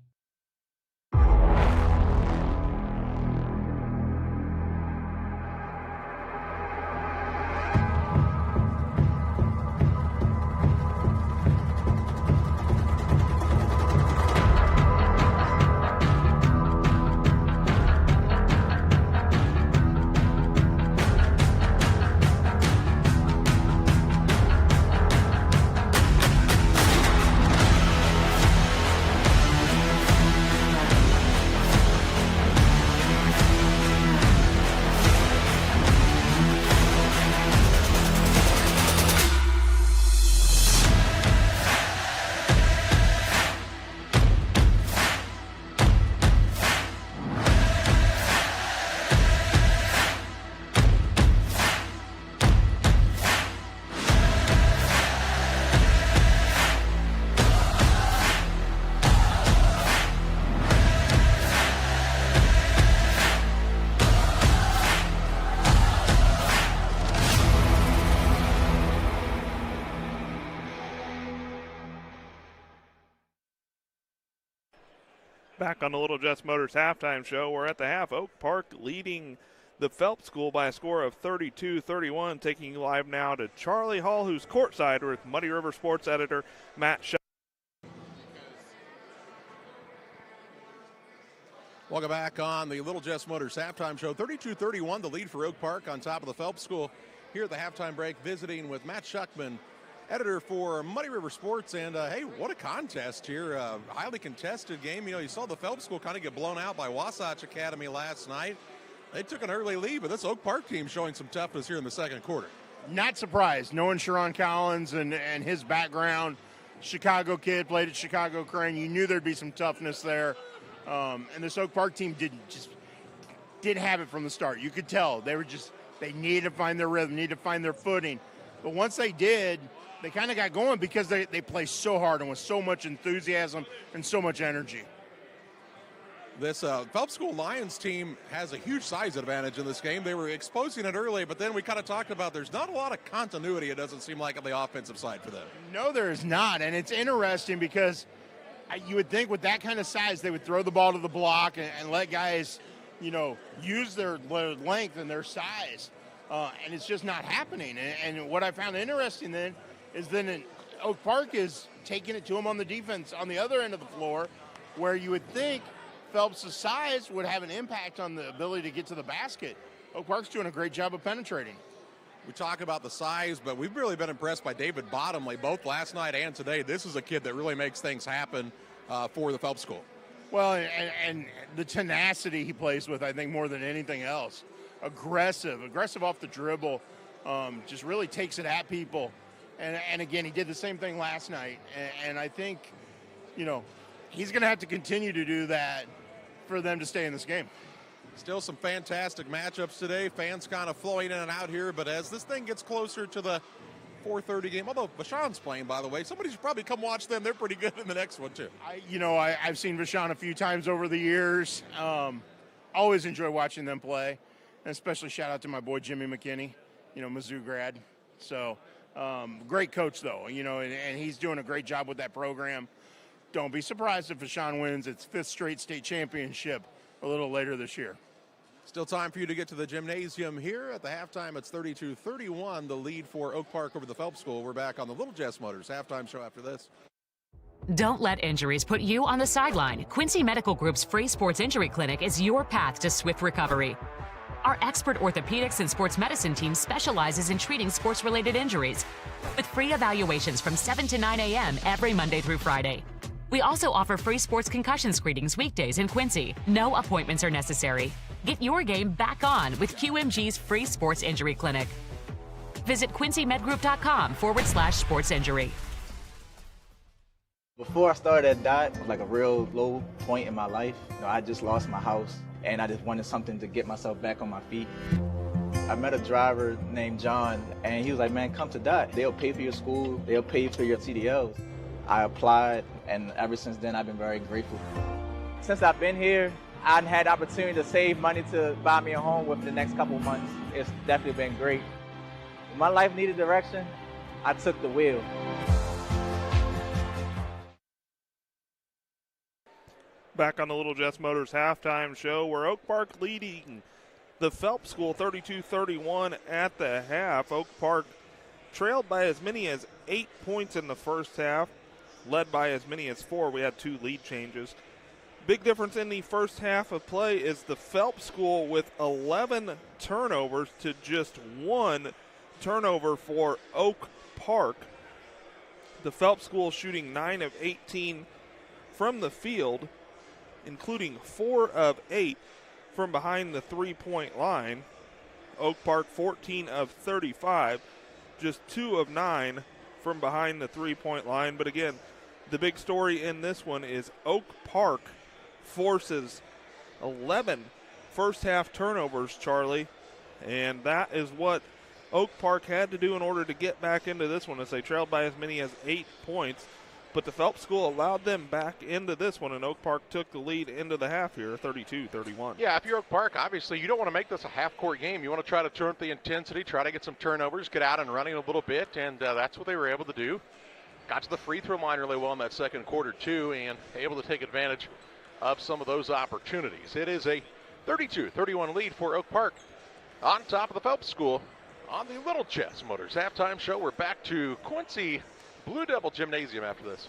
Back on the Little Jess Motors halftime show, we're at the half. Oak Park leading the Phelps School by a score of 32-31. Taking you live now to Charlie Hall, who's courtside with Muddy River Sports editor Matt Shaw. Welcome back on the Little Jess Motors halftime show. 32-31, the lead for Oak Park on top of the Phelps School. Here at the halftime break, visiting with Matt Shuckman, editor for Muddy River Sports. And, hey, what a contest here. Highly contested game. You know, you saw the Phelps School kind of get blown out by Wasatch Academy last night. They took an early lead, but this Oak Park team showing some toughness here in the second quarter. Not surprised, knowing Sharon Collins and his background. Chicago kid, played at Chicago Crane. You knew there'd be some toughness there. And this Oak Park team did have it from the start. You could tell they needed to find their rhythm, needed to find their footing. But once they did, they kind of got going because they play so hard and with so much enthusiasm and so much energy. This Phelps School Lions team has a huge size advantage in this game. They were exposing it early, but then we kind of talked about there's not a lot of continuity, it doesn't seem like, on the offensive side for them. No, there is not. And it's interesting because you would think with that kind of size, they would throw the ball to the block and let guys, you know, use their length and their size. And it's just not happening. And what I found interesting then is Oak Park is taking it to them on the defense on the other end of the floor, where you would think Phelps' size would have an impact on the ability to get to the basket. Oak Park's doing a great job of penetrating. We talk about the size, but we've really been impressed by David Bottomley, both last night and today. This is a kid that really makes things happen for the Phelps School. Well, and the tenacity he plays with, I think, more than anything else. Aggressive off the dribble, just really takes it at people. And again, he did the same thing last night. And I think, you know, he's going to have to continue to do that for them to stay in this game. Still some fantastic matchups today. Fans kind of flowing in and out here, but as this thing gets closer to the 4:30 game, although Vashon's playing, by the way, somebody should probably come watch them. They're pretty good in the next one, too. I've seen Vashon a few times over the years. Always enjoy watching them play, and especially shout out to my boy Jimmy McKinney, Mizzou grad. So great coach, though, and he's doing a great job with that program. Don't be surprised if Vashon wins its 5th straight state championship a little later this year. Still time for you to get to the gymnasium here. At the halftime, it's 32-31, the lead for Oak Park over the Phelps School. We're back on the Little Jess Motors halftime show after this. Don't let injuries put you on the sideline. Quincy Medical Group's free sports injury clinic is your path to swift recovery. Our expert orthopedics and sports medicine team specializes in treating sports-related injuries with free evaluations from 7 to 9 a.m. every Monday through Friday. We also offer free sports concussion screenings weekdays in Quincy. No appointments are necessary. Get your game back on with QMG's free sports injury clinic. Visit quincy.medgroup.com/sports injury. Before I started at DOT, it was like a real low point in my life. I just lost my house, and I just wanted something to get myself back on my feet. I met a driver named John, and he was like, man, come to DOT. They'll pay for your school. They'll pay for your CDLs. I applied, and ever since then, I've been very grateful. Since I've been here, I've had the opportunity to save money to buy me a home within the next couple of months. It's definitely been great. When my life needed direction, I took the wheel. Back on the Little Jess Motors halftime show, where Oak Park leading the Phelps School 32-31 at the half. Oak Park trailed by as many as 8 points in the first half, led by as many as 4. We had 2 lead changes. Big difference in the first half of play is the Phelps School with 11 turnovers to just 1 turnover for Oak Park. The Phelps School shooting 9 of 18 from the field, including 4 of 8 from behind the 3-point line. Oak Park 14 of 35, just 2 of 9 from behind the 3-point line. But again, the big story in this one is Oak Park forces 11 first-half turnovers, Charlie, and that is what Oak Park had to do in order to get back into this one, as they trailed by as many as 8 points. But the Phelps School allowed them back into this one, and Oak Park took the lead into the half here, 32-31. Yeah, if you're Oak Park, obviously you don't want to make this a half-court game. You want to try to turn up the intensity, try to get some turnovers, get out and running a little bit, and that's what they were able to do. Got to the free throw line really well in that second quarter, too, and able to take advantage of some of those opportunities. It is a 32-31 lead for Oak Park on top of the Phelps School on the Little Chess Motors halftime show. We're back to Quincy Blue Devil Gymnasium after this.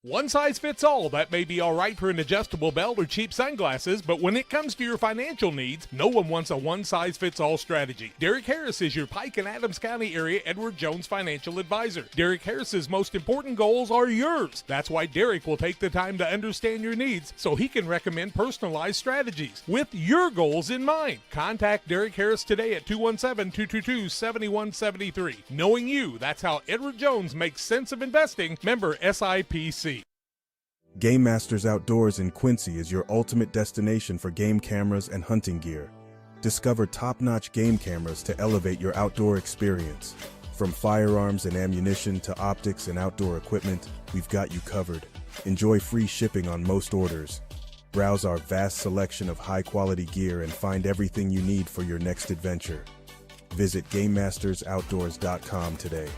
One size fits all. That may be all right for an adjustable belt or cheap sunglasses, but when it comes to your financial needs, no one wants a one-size-fits-all strategy. Derek Harris is your Pike and Adams County area Edward Jones financial advisor. Derek Harris's most important goals are yours. That's why Derek will take the time to understand your needs so he can recommend personalized strategies with your goals in mind. Contact Derek Harris today at 217-222-7173. Knowing you, that's how Edward Jones makes sense of investing. Member SIPC. Game Masters Outdoors in Quincy is your ultimate destination for game cameras and hunting gear. Discover top-notch game cameras to elevate your outdoor experience. From firearms and ammunition to optics and outdoor equipment, we've got you covered. Enjoy free shipping on most orders. Browse our vast selection of high-quality gear and find everything you need for your next adventure. Visit GameMastersOutdoors.com today.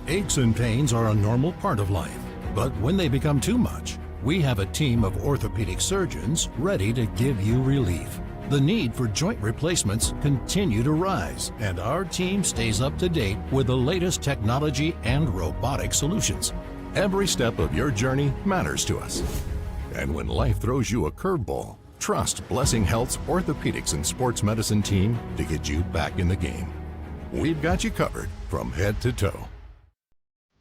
Aches and pains are a normal part of life, but when they become too much, we have a team of orthopedic surgeons ready to give you relief. The need for joint replacements continue to rise, and our team stays up to date with the latest technology and robotic solutions. Every step of your journey matters to us. And when life throws you a curveball, trust Blessing Health's orthopedics and sports medicine team to get you back in the game. We've got you covered from head to toe.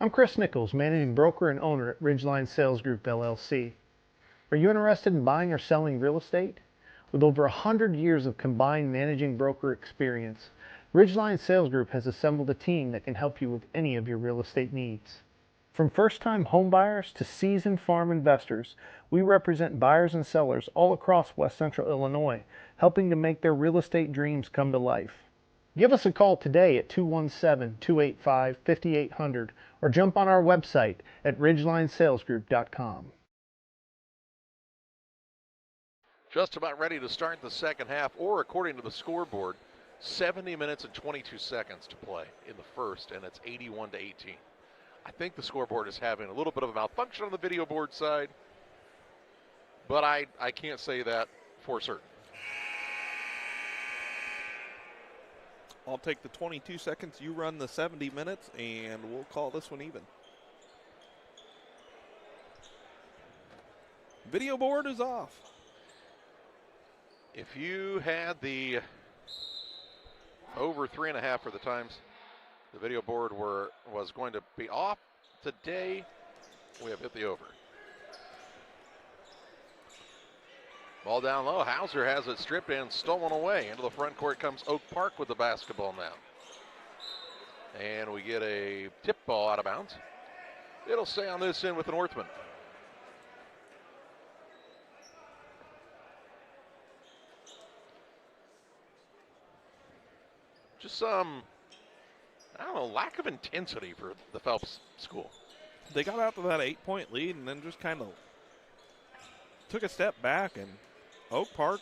I'm Chris Nichols, managing broker and owner at Ridgeline Sales Group, LLC. Are you interested in buying or selling real estate? With over 100 years of combined managing broker experience, Ridgeline Sales Group has assembled a team that can help you with any of your real estate needs. From first-time home buyers to seasoned farm investors, we represent buyers and sellers all across West Central Illinois, helping to make their real estate dreams come to life. Give us a call today at 217-285-5800 or jump on our website at ridgelinesalesgroup.com. Just about ready to start the second half, or according to the scoreboard, 70 minutes and 22 seconds to play in the first, and it's 81-18. I think the scoreboard is having a little bit of a malfunction on the video board side, but I can't say that for certain. I'll take the 22 seconds, you run the 70 minutes, and we'll call this one even. Video board is off. If you had the over 3.5 for the times, the video board was going to be off today. We have hit the over. Ball down low. Hauser has it stripped and stolen away. Into the front court comes Oak Park with the basketball now. And we get a tip ball out of bounds. It'll stay on this end with the Northman. Just some, I don't know, lack of intensity for the Phelps school. They got out to that 8-point lead and then just kind of took a step back, and Oak Park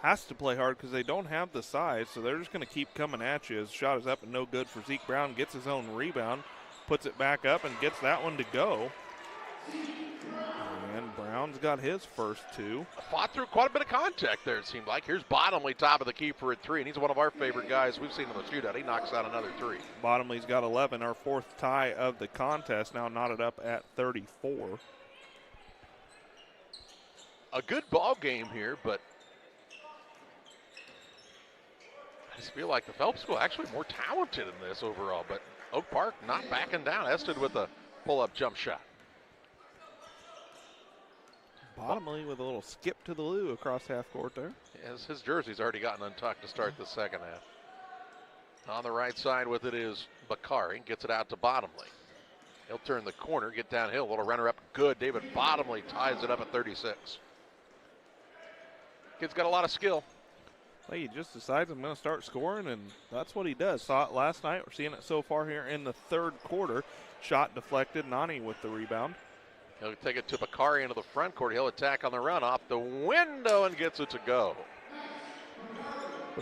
has to play hard because they don't have the size, so they're just going to keep coming at you. His shot is up and no good for Zeke Brown. Gets his own rebound, puts it back up, and gets that one to go. And Brown's got his first two. Fought through quite a bit of contact there, it seemed like. Here's Bottomley, top of the key for a three, and he's one of our favorite guys we've seen in the shootout. He knocks out another three. Bottomley's got 11, our fourth tie of the contest, now knotted up at 34. A good ball game here, but I just feel like the Phelps school actually more talented in this overall, but Oak Park not backing down. Ested with a pull-up jump shot. Bottomley with a little skip to the loo across half court there. Yes, his jersey's already gotten untucked to start the second half. On the right side with it is Bakari. Gets it out to Bottomley. He'll turn the corner, get downhill. Little runner up, good. David Bottomley ties it up at 36. Kid's got a lot of skill. Well, he just decides I'm going to start scoring, and that's what he does. Saw it last night. We're seeing it so far here in the third quarter. Shot deflected. Nani with the rebound. He'll take it to Bakari into the front court. He'll attack on the run off the window and gets it to go.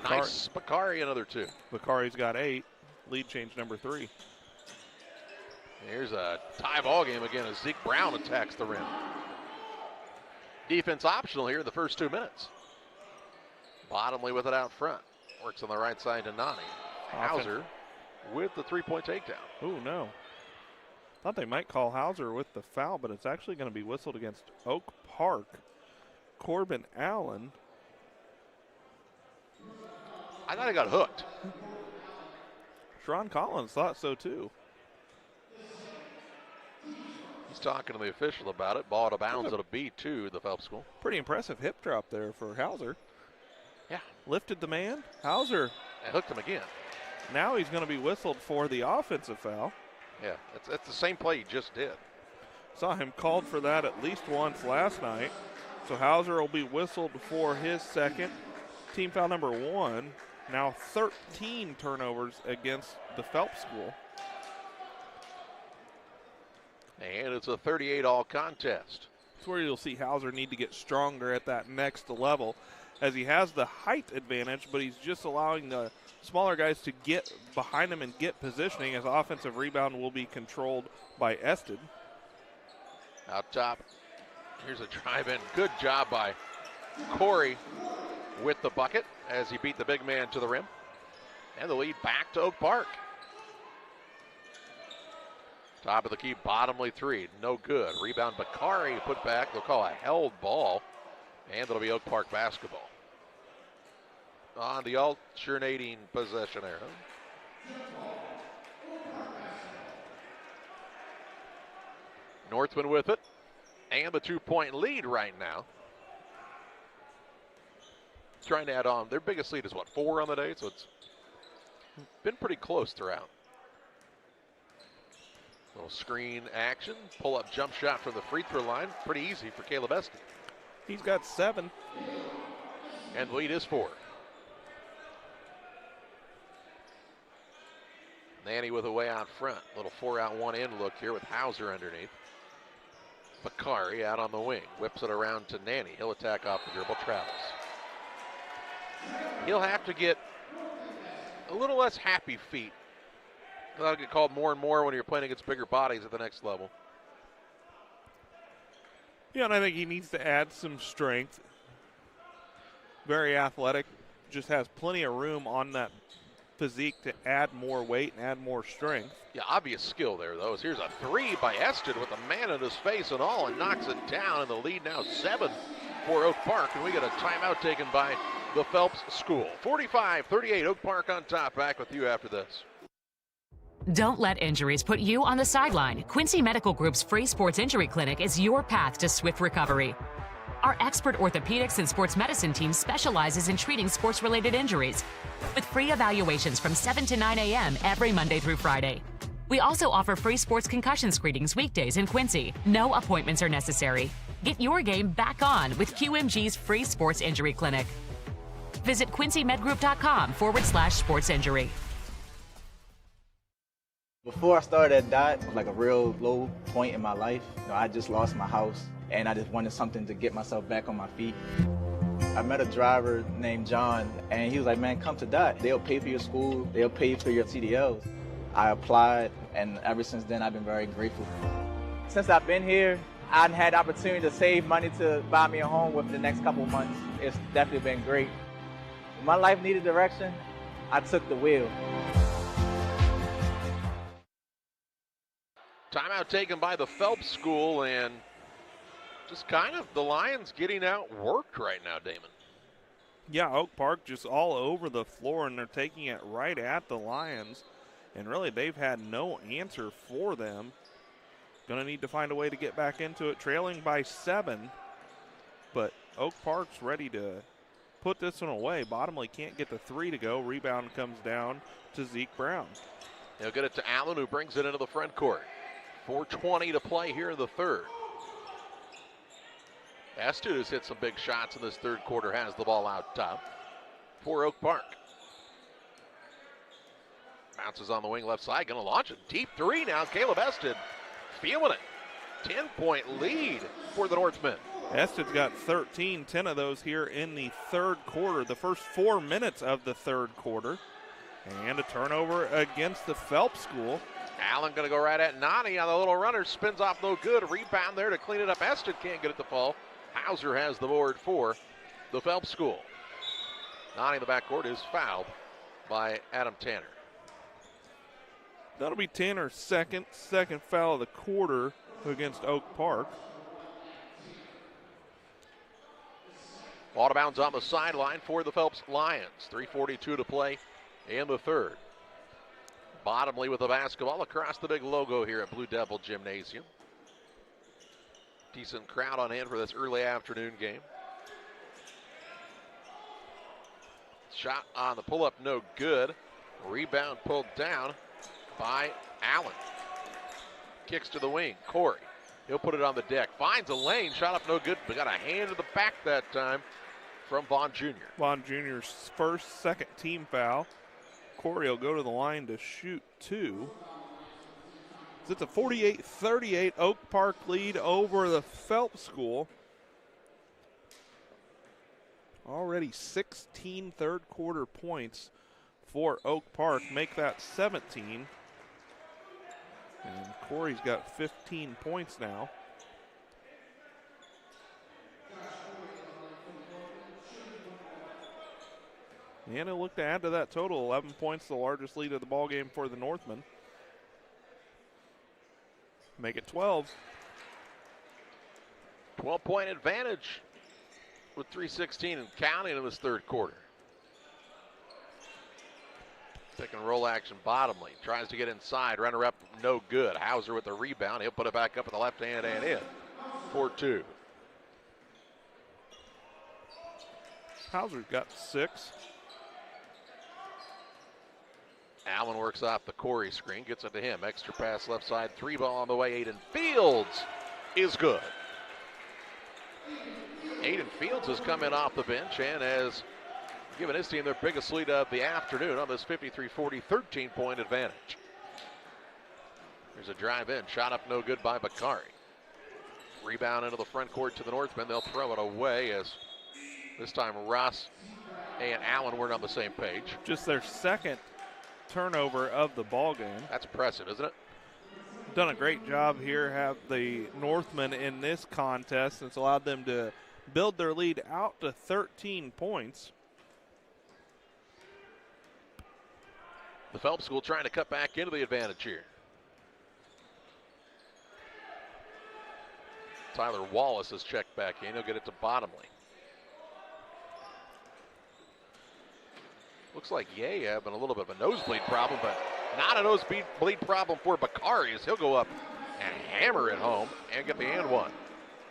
Nice. Bakari, another 2. Bakari's got 8. Lead change number 3. Here's a tie ball game again as Zeke Brown attacks the rim. Defense optional here in the first 2 minutes. Bottomley with it out front. Works on the right side to Nani. Hauser with the 3-point takedown. Oh, no. Thought they might call Hauser with the foul, but it's actually going to be whistled against Oak Park. Corbin Allen. I thought he got hooked. Sharon Collins thought so too. He's talking to the official about it. Ball out of bounds at a B2, the Phelps school. Pretty impressive hip drop there for Hauser. Yeah. Lifted the man. Hauser. And hooked him again. Now he's going to be whistled for the offensive foul. Yeah, it's the same play he just did. Saw him called for that at least once last night. So Hauser will be whistled for his second. Team foul number 1. Now 13 turnovers against the Phelps school. And it's a 38-all contest. That's where you'll see Hauser need to get stronger at that next level, as he has the height advantage, but he's just allowing the smaller guys to get behind him and get positioning, as offensive rebound will be controlled by Ested. Out top, here's a drive-in. Good job by Corey with the bucket as he beat the big man to the rim. And the lead back to Oak Park. Top of the key, Bottomley 3, no good. Rebound Bakari put back. They'll call a held ball, and it'll be Oak Park basketball. On the alternating possession arrow. Northman with it, and the 2-point lead right now. Trying to add on. Their biggest lead is what, 4 on the day? So it's been pretty close throughout. Little screen action, pull up jump shot from the free throw line. Pretty easy for Caleb Eston. He's got 7. And the lead is 4. Nanny with a way out front. Little 4-out 1-in look here with Hauser underneath. Bakari out on the wing. Whips it around to Nanny. He'll attack off the dribble, travels. He'll have to get a little less happy feet. That'll get called more and more when you're playing against bigger bodies at the next level. Yeah, and I think he needs to add some strength. Very athletic. Just has plenty of room on that physique to add more weight and add more strength. Yeah, obvious skill there, though. Here's a 3 by Eston with a man in his face and all, and knocks it down. And the lead now 7 for Oak Park. And we get a timeout taken by the Phelps School. 45-38, Oak Park on top. Back with you after this. Don't let injuries put you on the sideline. Quincy Medical Group's free sports injury clinic is your path to swift recovery. Our expert orthopedics and sports medicine team specializes in treating sports-related injuries with free evaluations from 7 to 9 a.m. every Monday through Friday. We also offer free sports concussion screenings weekdays in Quincy. No appointments are necessary. Get your game back on with QMG's free sports injury clinic. Visit quincy.medgroup.com/sports injury. Before I started at DOT, it was like a real low point in my life. I just lost my house, and I just wanted something to get myself back on my feet. I met a driver named John, and he was like, man, come to DOT. They'll pay for your school. They'll pay for your CDLs. I applied, and ever since then, I've been very grateful. Since I've been here, I've had the opportunity to save money to buy me a home within the next couple of months. It's definitely been great. When my life needed direction, I took the wheel. Timeout taken by the Phelps School, and just kind of the Lions getting outworked right now, Damon. Yeah, Oak Park just all over the floor, and they're taking it right at the Lions. And really, they've had no answer for them. Going to need to find a way to get back into it, trailing by 7. But Oak Park's ready to put this one away. Bottomley can't get the three to go. Rebound comes down to Zeke Brown. He'll get it to Allen, who brings it into the front court. 4:20 to play here in the third. Estes, who's hit some big shots in this third quarter, has the ball out top for Oak Park. Bounces on the wing left side, going to launch it. Deep three now. Caleb Estes feeling it. 10-point lead for the Northmen. Estes got 13, 10 of those here in the third quarter, the first 4 minutes of the third quarter. And a turnover against the Phelps school. Allen going to go right at Nani on the little runner. Spins off no good. Rebound there to clean it up. Estes can't get it to fall. Hauser has the board for the Phelps school. Nani in the backcourt is fouled by Adam Tanner. That'll be Tanner's second foul of the quarter against Oak Park. Out of bounds on the sideline for the Phelps Lions. 3:42 to play in the third. Bottomley with the basketball across the big logo here at Blue Devil Gymnasium. Decent crowd on hand for this early afternoon game. Shot on the pull-up, no good. Rebound pulled down by Allen. Kicks to the wing, Corey. He'll put it on the deck. Finds a lane, shot up no good, but got a hand to the back that time from Vaughn Jr. Vaughn Jr.'s second team foul. Corey will go to the line to shoot two. It's a 48-38 Oak Park lead over the Phelps school. Already 16 third quarter points for Oak Park. Make that 17. And Corey's got 15 points now. And he'll look to add to that total. 11 points, the largest lead of the ball game for the Northmen. Make it 12. 12-point advantage with 3:16 and counting in this third quarter. Pick and roll action. Bottomley tries to get inside. Runner up, no good. Hauser with the rebound. He'll put it back up with the left hand and in. 4-2. Hauser's got 6. Allen works off the Corey screen, gets it to him. Extra pass left side, 3 ball on the way. Aiden Fields is good. Aiden Fields has come in off the bench and has given his team their biggest lead of the afternoon on this 53-40 13-point advantage. There's a drive in, shot up no good by Bakari. Rebound into the front court to the Northmen. They'll throw it away as this time Ross and Allen weren't on the same page. Just their second turnover of the ball game. That's impressive, isn't it? Done a great job here, have the Northmen in this contest. It's allowed them to build their lead out to 13 points. The Phelps school trying to cut back into the advantage here. Tyler Wallace has checked back in. He'll get it to Bottomley. Looks like Ye having a little bit of a nosebleed problem, but not a nosebleed problem for Bakari as he'll go up and hammer it home and get the and one.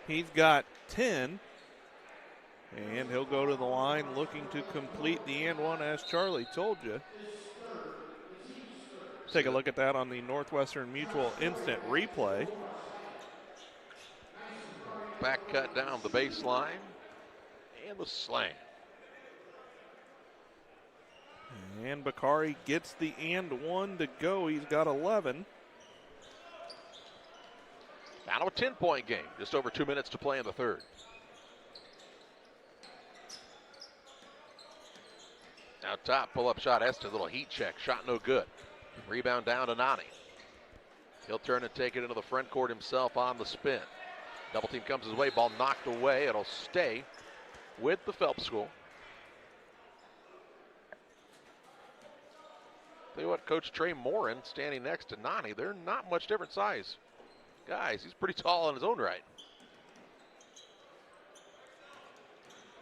He's got 10, and he'll go to the line looking to complete the and one as Charlie told you. Take a look at that on the Northwestern Mutual instant replay. Back cut down the baseline and the slam. And Bakari gets the and one to go. He's got 11. Now to a 10-point game. Just over 2 minutes to play in the third. Now top, pull-up shot. Estes, little heat check. Shot no good. Rebound down to Nani. He'll turn and take it into the front court himself on the spin. Double team comes his way. Ball knocked away. It'll stay with the Phelps school. Tell you what, Coach Trey Morin standing next to Nani. They're not much different size guys. He's pretty tall in his own right.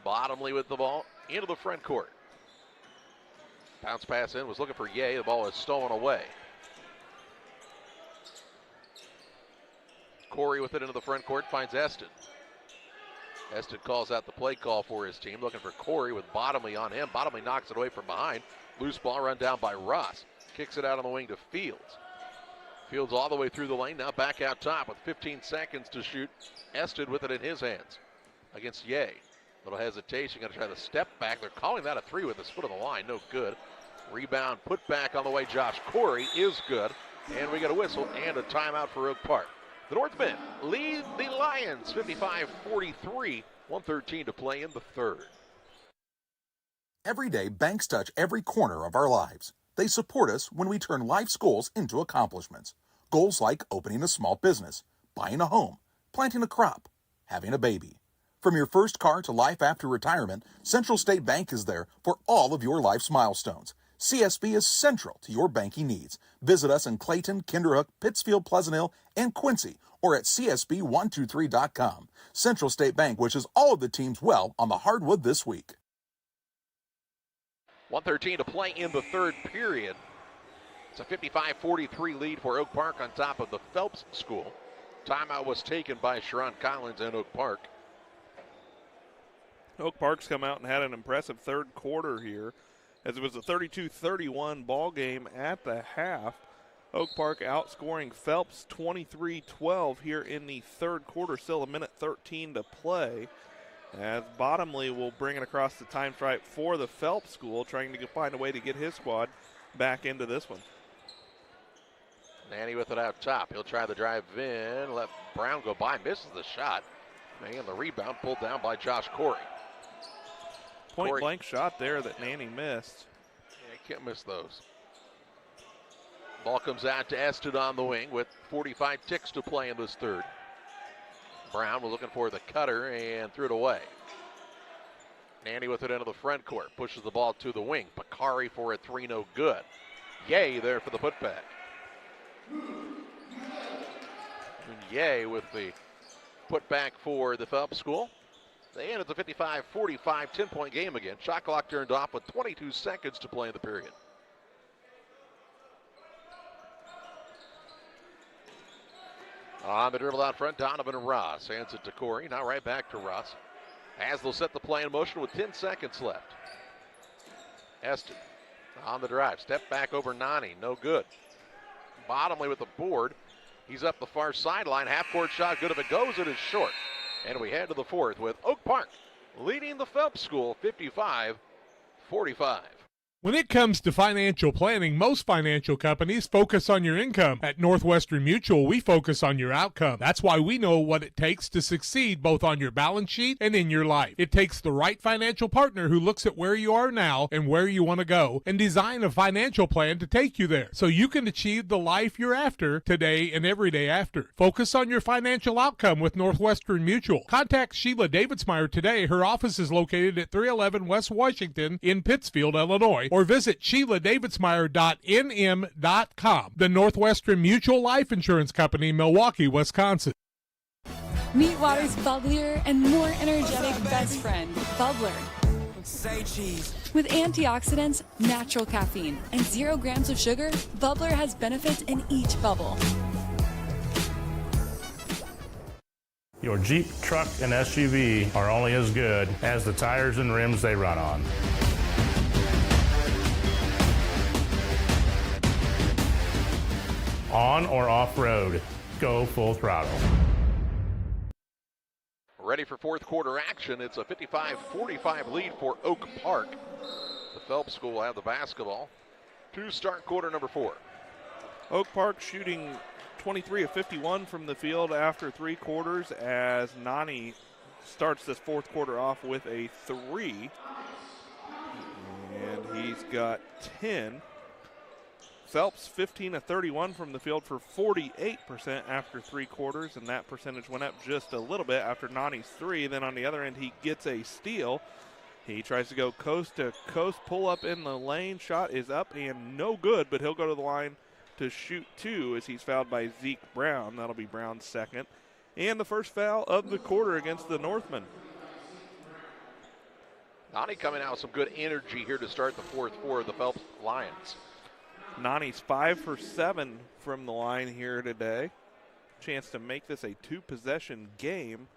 Bottomley with the ball into the front court. Bounce pass in, was looking for Ye. The ball is stolen away. Corey with it into the front court, finds Estes. Eston calls out the play call for his team, looking for Corey with Bottomley on him. Bottomley knocks it away from behind. Loose ball run down by Ross. Kicks it out on the wing to Fields. Fields all the way through the lane, now back out top with 15 seconds to shoot. Eston with it in his hands against Ye. Little hesitation, going to try the step back. They're calling that a three with his foot on the line, no good. Rebound put back on the way, Josh Corey is good. And we got a whistle and a timeout for Oak Park. The Northmen lead the Lions 55-43, 1:13 to play in the third. Every day, banks touch every corner of our lives. They support us when we turn life's goals into accomplishments. Goals like opening a small business, buying a home, planting a crop, having a baby. From your first car to life after retirement, Central State Bank is there for all of your life's milestones. CSB is central to your banking needs. Visit us in Clayton, Kinderhook, Pittsfield, Pleasant Hill, and Quincy, or at csb123.com. Central State Bank wishes all of the teams well on the hardwood this week. 1:13 to play in the third period. It's a 55-43 lead for Oak Park on top of the Phelps School. Timeout was taken by Sharon Collins and Oak Park. Oak Park's come out and had an impressive third quarter here, as it was a 32-31 ball game at the half. Oak Park outscoring Phelps 23-12 here in the third quarter. Still a minute 13 to play, as Bottomley will bring it across the time stripe for the Phelps School, trying to find a way to get his squad back into this one. Nanny with it out top. He'll try the drive in. Let Brown go by. Misses the shot. And the rebound pulled down by Josh Corey. Point blank shot there that Nanny missed. Yeah, can't miss those. Ball comes out to Eston on the wing with 45 ticks to play in this third. Brown was looking for the cutter and threw it away. Nanny with it into the front court. Pushes the ball to the wing. Bakari for a three, no good. Ye there for the putback. Ye with the putback for the Phelps School. They ended the 55-45 10-point game again. Shot clock turned off with 22 seconds to play in the period. On the dribble out front, Donovan Ross hands it to Corey. Now right back to Ross, as they'll set the play in motion with 10 seconds left. Eston on the drive. Step back over Nani. No good. Bottomley with the board. He's up the far sideline. Half-court shot. Good if it goes. It is short. And we head to the fourth with Oak Park leading the Phelps School 55-45. When it comes to financial planning, most financial companies focus on your income. At Northwestern Mutual, we focus on your outcome. That's why we know what it takes to succeed both on your balance sheet and in your life. It takes the right financial partner who looks at where you are now and where you want to go and design a financial plan to take you there so you can achieve the life you're after today and every day after. Focus on your financial outcome with Northwestern Mutual. Contact Sheila Davidsmeyer today. Her office is located at 311 West Washington in Pittsfield, Illinois, or visit SheilaDavidsmeyer.nm.com. The Northwestern Mutual Life Insurance Company, Milwaukee, Wisconsin. Meet water's bubblier and more energetic best friend, Bubbler. Say cheese. With antioxidants, natural caffeine, and 0 grams of sugar, Bubbler has benefits in each bubble. Your Jeep, truck, and SUV are only as good as the tires and rims they run on. On or off-road, go full throttle. Ready for fourth quarter action. It's a 55-45 lead for Oak Park. The Phelps School will have the basketball to start quarter number 4. Oak Park shooting 23 of 51 from the field after 3 quarters, as Nani starts this fourth quarter off with a 3. And he's got 10. Phelps 15 of 31 from the field for 48% after 3 quarters, and that percentage went up just a little bit after Nani's 3. Then on the other end, he gets a steal. He tries to go coast to coast, pull up in the lane. Shot is up and no good, but he'll go to the line to shoot 2 as he's fouled by Zeke Brown. That'll be Brown's second. And the first foul of the quarter against the Northmen. Nani coming out with some good energy here to start the fourth for the Phelps Lions. Nani's 5 for 7 from the line here today. Chance to make this a 2-possession game.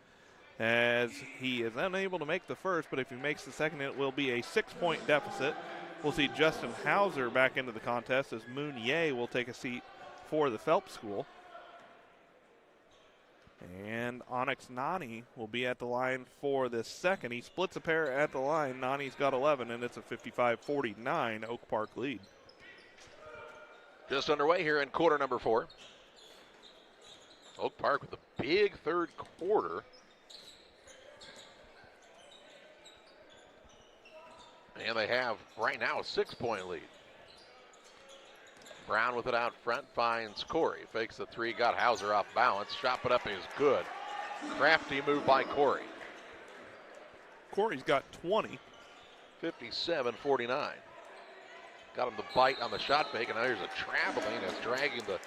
as he is unable to make the first, but if he makes the second, it will be a 6-point deficit. We'll see Justin Hauser back into the contest as Mounier will take a seat for the Phelps School. And Onyx Nani will be at the line for this second. He splits a pair at the line. Nani's got 11, and it's a 55-49 Oak Park lead. Just underway here in quarter number 4. Oak Park with a big third quarter. And they have right now a 6-point lead. Brown with it out front, finds Corey. Fakes the three, got Hauser off balance. Shot put up is good. Crafty move by Corey. Corey's got 20. 57-49. Got him the bite on the shot fake, and now here's a traveling as dragging the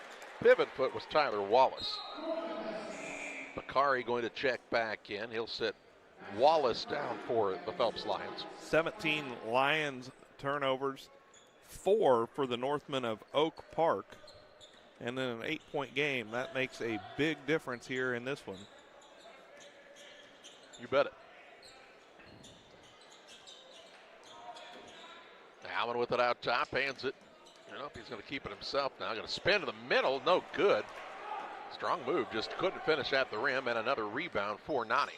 pivot foot was Tyler Wallace. Bakari going to check back in. He'll sit Wallace down for the Phelps Lions. 17 Lions turnovers, 4 for the Northmen of Oak Park, and then an 8-point game. That makes a big difference here in this one. You bet it. Allen with it out top, hands it. Nope, he's going to keep it himself now. Going to spin to the middle, no good. Strong move, just couldn't finish at the rim, and another rebound for Nani.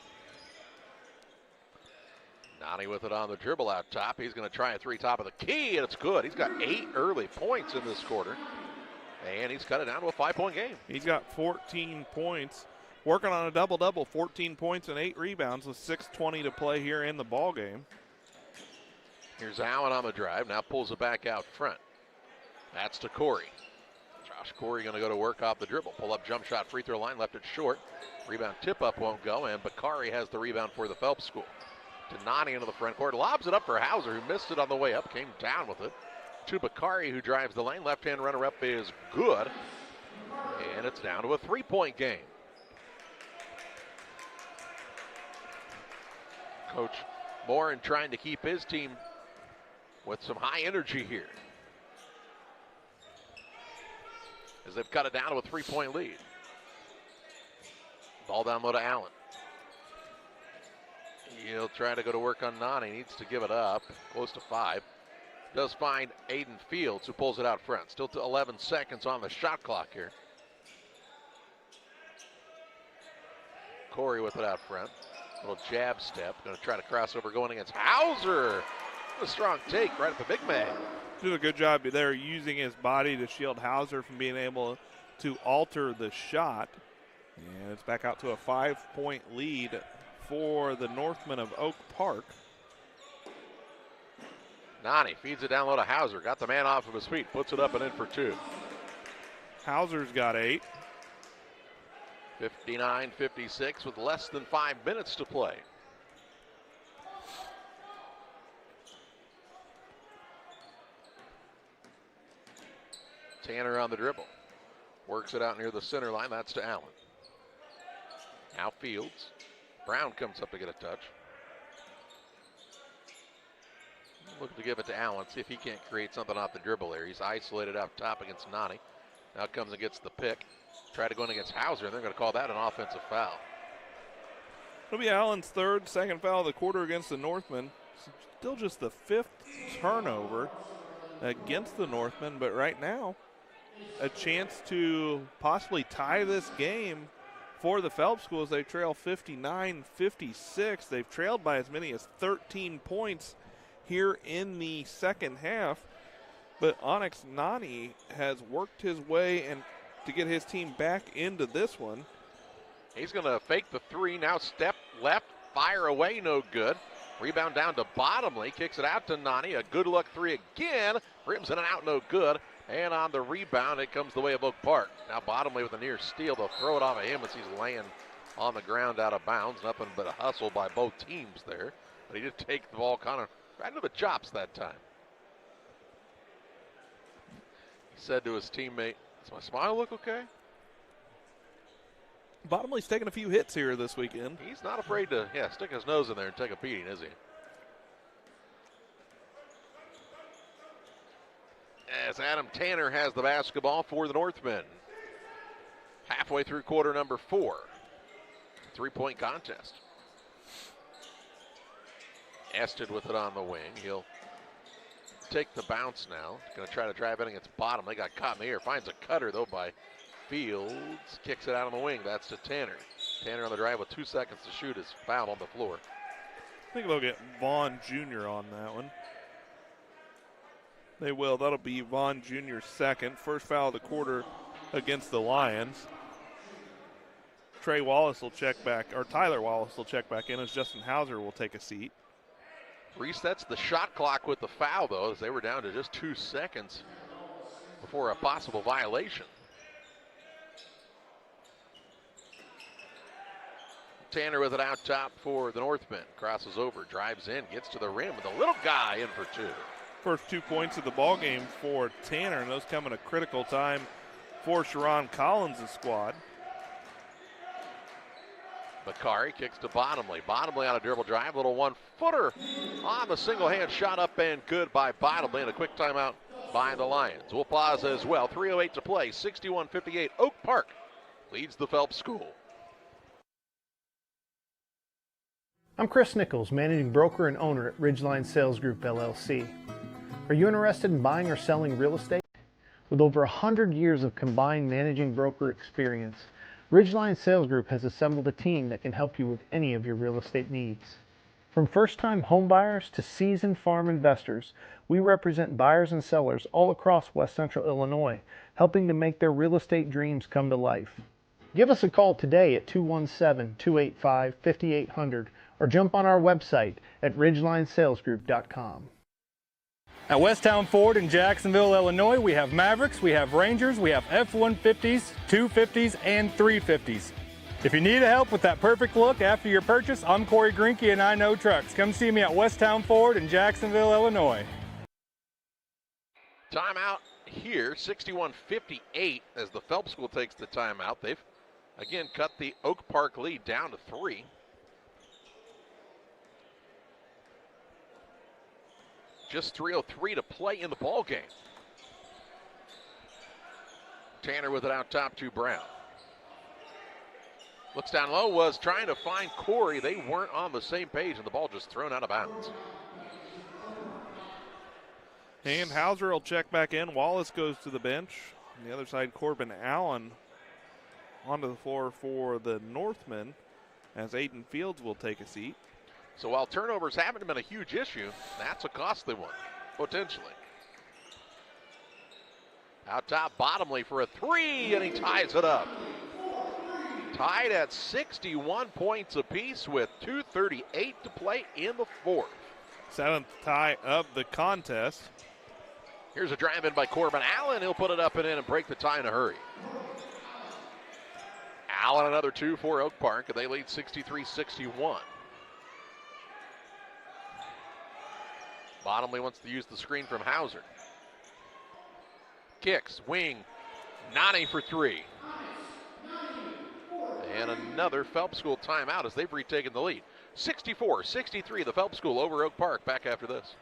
Nani with it on the dribble out top. He's going to try a three top of the key, and it's good. He's got 8 early points in this quarter, and he's cut it down to a 5-point game. He's got 14 points, working on a double-double, 14 points and 8 rebounds with 6:20 to play here in the ball game. Here's Allen on the drive, now pulls it back out front. That's to Corey. Josh Corey going to go to work off the dribble. Pull up jump shot, free throw line, left it short. Rebound tip up won't go, and Bakari has the rebound for the Phelps School. To Nani into the front court, lobs it up for Hauser, who missed it on the way up, came down with it. To Bakari, who drives the lane. Left-hand runner-up is good, and it's down to a 3-point game. Coach Morin trying to keep his team with some high energy here, as they've cut it down to a 3-point lead. Ball down low to Allen. He'll try to go to work on Nani. Needs to give it up. Close to 5. Does find Aiden Fields, who pulls it out front. Still to 11 seconds on the shot clock here. Corey with it out front. Little jab step. Going to try to cross over going against Hauser. A strong take right at the big man. Did a good job there using his body to shield Hauser from being able to alter the shot. And it's back out to a 5-point lead for the Northmen of Oak Park. Nani feeds it down low to Hauser. Got the man off of his feet. Puts it up and in for 2. Hauser's got 8. 59-56 with less than 5 minutes to play. Tanner on the dribble. Works it out near the center line. That's to Allen. Now Fields. Brown comes up to get a touch. Looking to give it to Allen. See if he can't create something off the dribble there. He's isolated up top against Nani. Now comes and gets the pick. Try to go in against Hauser, and they're going to call that an offensive foul. It'll be Allen's second foul of the quarter against the Northmen. Still just the 5th turnover against the Northmen, but right now a chance to possibly tie this game for the Phelps School as they trail 59-56. They've trailed by as many as 13 points here in the second half, but Onyx Nani has worked his way and to get his team back into this one. He's going to fake the three, now step left, fire away, no good. Rebound down to Bottomley, kicks it out to Nani. A good luck three again, rims in and out, no good. And on the rebound, it comes the way of Oak Park. Now Bottomley with a near steal. They'll throw it off of him as he's laying on the ground out of bounds. Nothing but a hustle by both teams there. But he did take the ball kind of right into the chops that time. He said to his teammate, "Does my smile look okay?" Bottomley's taking a few hits here this weekend. He's not afraid to stick his nose in there and take a beating, is he? As Adam Tanner has the basketball for the Northmen. Halfway through quarter number 4. 3-point contest. Ested with it on the wing. He'll take the bounce now. Going to try to drive it against bottom. They got caught in the air. Finds a cutter, though, by Fields. Kicks it out on the wing. That's to Tanner. Tanner on the drive with 2 seconds to shoot is fouled on the floor. I think they'll get Vaughn Jr. on that one. They will. That'll be Vaughn Jr.'s second. First foul of the quarter against the Lions. Tyler Wallace will check back in as Justin Hauser will take a seat. Resets the shot clock with the foul, though, as they were down to just 2 seconds before a possible violation. Tanner with it out top for the Northmen. Crosses over, drives in, gets to the rim with a little guy in for 2. First 2 points of the ball game for Tanner, and those come at a critical time for Sharon Collins' squad. Bakari kicks to Bottomley. Bottomley on a dribble drive, little 1-footer on the single hand shot up and good by Bottomley, and a quick timeout by the Lions. Will Plaza as well. 3:08 to play. 61-58. Oak Park leads the Phelps School. I'm Chris Nichols, managing broker and owner at Ridgeline Sales Group, LLC. Are you interested in buying or selling real estate? With over 100 years of combined managing broker experience, Ridgeline Sales Group has assembled a team that can help you with any of your real estate needs. From first-time home buyers to seasoned farm investors, we represent buyers and sellers all across West Central Illinois, helping to make their real estate dreams come to life. Give us a call today at 217-285-5800 or jump on our website at ridgelinesalesgroup.com. At Westtown Ford in Jacksonville, Illinois, we have Mavericks, we have Rangers, we have F-150s, 250s, and 350s. If you need help with that perfect look after your purchase, I'm Corey Greinke and I Know Trucks. Come see me at Westtown Ford in Jacksonville, Illinois. Timeout here, 61-58 as the Phelps School takes the timeout. They've again cut the Oak Park lead down to 3. Just 3:03 to play in the ball game. Tanner with it out top to Brown. Looks down low, was trying to find Corey. They weren't on the same page, and the ball just thrown out of bounds. And Hauser will check back in. Wallace goes to the bench. On the other side, Corbin Allen onto the floor for the Northmen as Aiden Fields will take a seat. So while turnovers haven't been a huge issue, that's a costly one, potentially. Out top, Bottomley for a 3, and he ties it up. Tied at 61 points apiece with 2:38 to play in the fourth. 7th tie of the contest. Here's a drive in by Corbin Allen. He'll put it up and in and break the tie in a hurry. Allen another 2 for Oak Park, and they lead 63-61. Bottomley wants to use the screen from Hauser. Kicks, wing, Nani for 3. And another Phelps School timeout as they've retaken the lead. 64-63, the Phelps School over Oak Park. Back after this.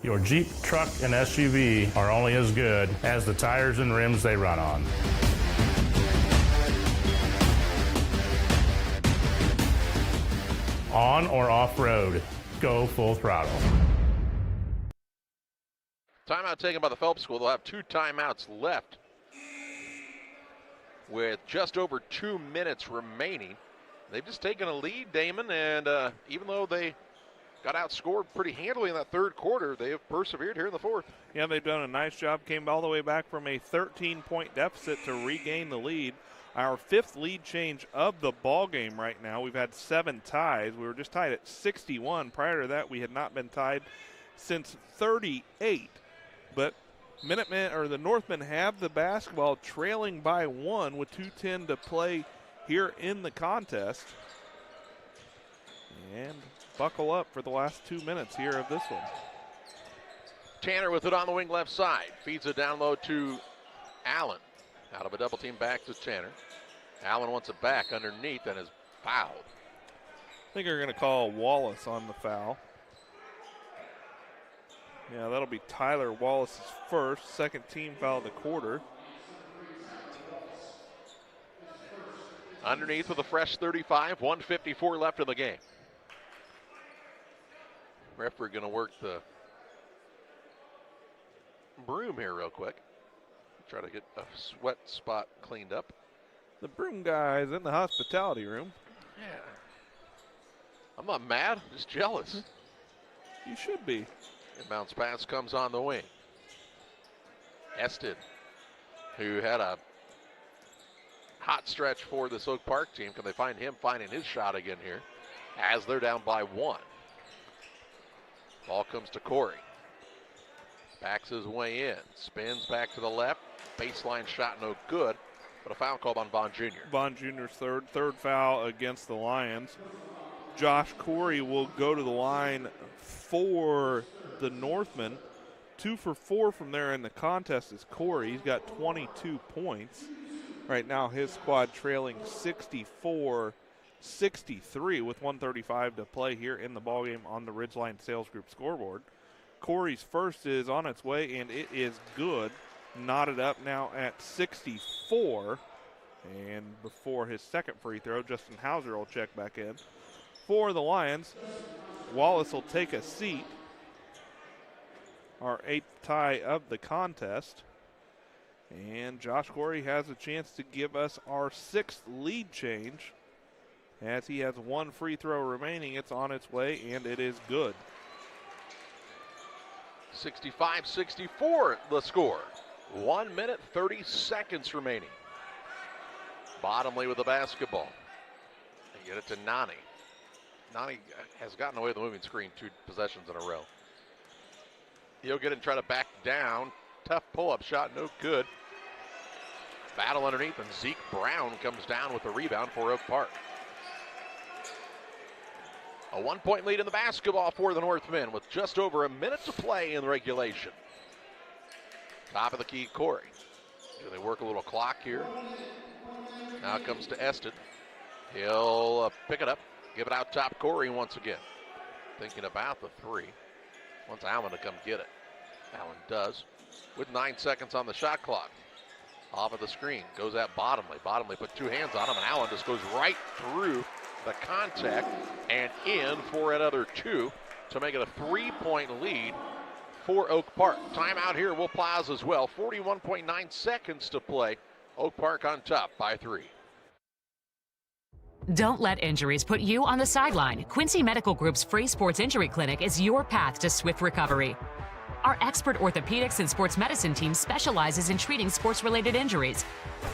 Your Jeep, truck, and SUV are only as good as the tires and rims they run on. On or off-road, go full throttle. Timeout taken by the Phelps School. They'll have 2 timeouts left with just over 2 minutes remaining. They've just taken a lead, Damon, and even though they got outscored pretty handily in that third quarter, they have persevered here in the fourth. Yeah, they've done a nice job. Came all the way back from a 13-point deficit to regain the lead. Our 5th lead change of the ball game right now. We've had 7 ties. We were just tied at 61. Prior to that, we had not been tied since 38. But Minutemen, or the Northmen, have the basketball, trailing by 1 with 2:10 to play here in the contest. And buckle up for the last 2 minutes here of this one. Tanner with it on the wing left side. Feeds it down low to Allen. Out of a double team back to Tanner. Allen wants it back underneath and is fouled. I think they're going to call Wallace on the foul. Yeah, that'll be Tyler Wallace's first, 2nd team foul of the quarter. Underneath with a fresh 35, 1:54 left in the game. Referee going to work the broom here real quick. Try to get a sweat spot cleaned up. The broom guy's in the hospitality room. Yeah. I'm not mad, just jealous. You should be. Inbounds pass comes on the wing. Ested, who had a hot stretch for this Oak Park team. Can they find him finding his shot again here as they're down by 1? Ball comes to Corey. Backs his way in. Spins back to the left. Baseline shot no good, but a foul called on Vaughn Jr. Vaughn Jr.'s third foul against the Lions. Josh Corey will go to the line for the Northmen. 2 for 4 from there in the contest is Corey. He's got 22 points. Right now his squad trailing 64-63 with 1:35 to play here in the ballgame on the Ridgeline Sales Group scoreboard. Corey's first is on its way, and it is good. Knotted up now at 64. And before his second free throw, Justin Hauser will check back in. For the Lions, Wallace will take a seat. Our 8th tie of the contest. And Josh Corey has a chance to give us our 6th lead change. As he has 1 free throw remaining, it's on its way, and it is good. 65-64 the score. 1 minute, 30 seconds remaining. Bottomley with the basketball. They get it to Nani. Nani has gotten away with the moving screen 2 possessions in a row. He'll get it and try to back down. Tough pull-up shot, no good. Battle underneath, and Zeke Brown comes down with the rebound for Oak Park. A 1-point lead in the basketball for the Northmen with just over a minute to play in the regulation. Top of the key, Corey. Do they work a little clock here? Now it comes to Ested. He'll pick it up, give it out top Corey once again. Thinking about the 3. Wants Allen to come get it. Allen does. With 9 seconds on the shot clock. Off of the screen, goes at Bottomley. Bottomley put 2 hands on him, and Allen just goes right through the contact and in for another 2 to make it a 3-point lead for Oak Park. Timeout here will pause as well. 41.9 seconds to play. Oak Park on top by 3. Don't let injuries put you on the sideline. Quincy Medical Group's free sports injury clinic is your path to swift recovery. Our expert orthopedics and sports medicine team specializes in treating sports-related injuries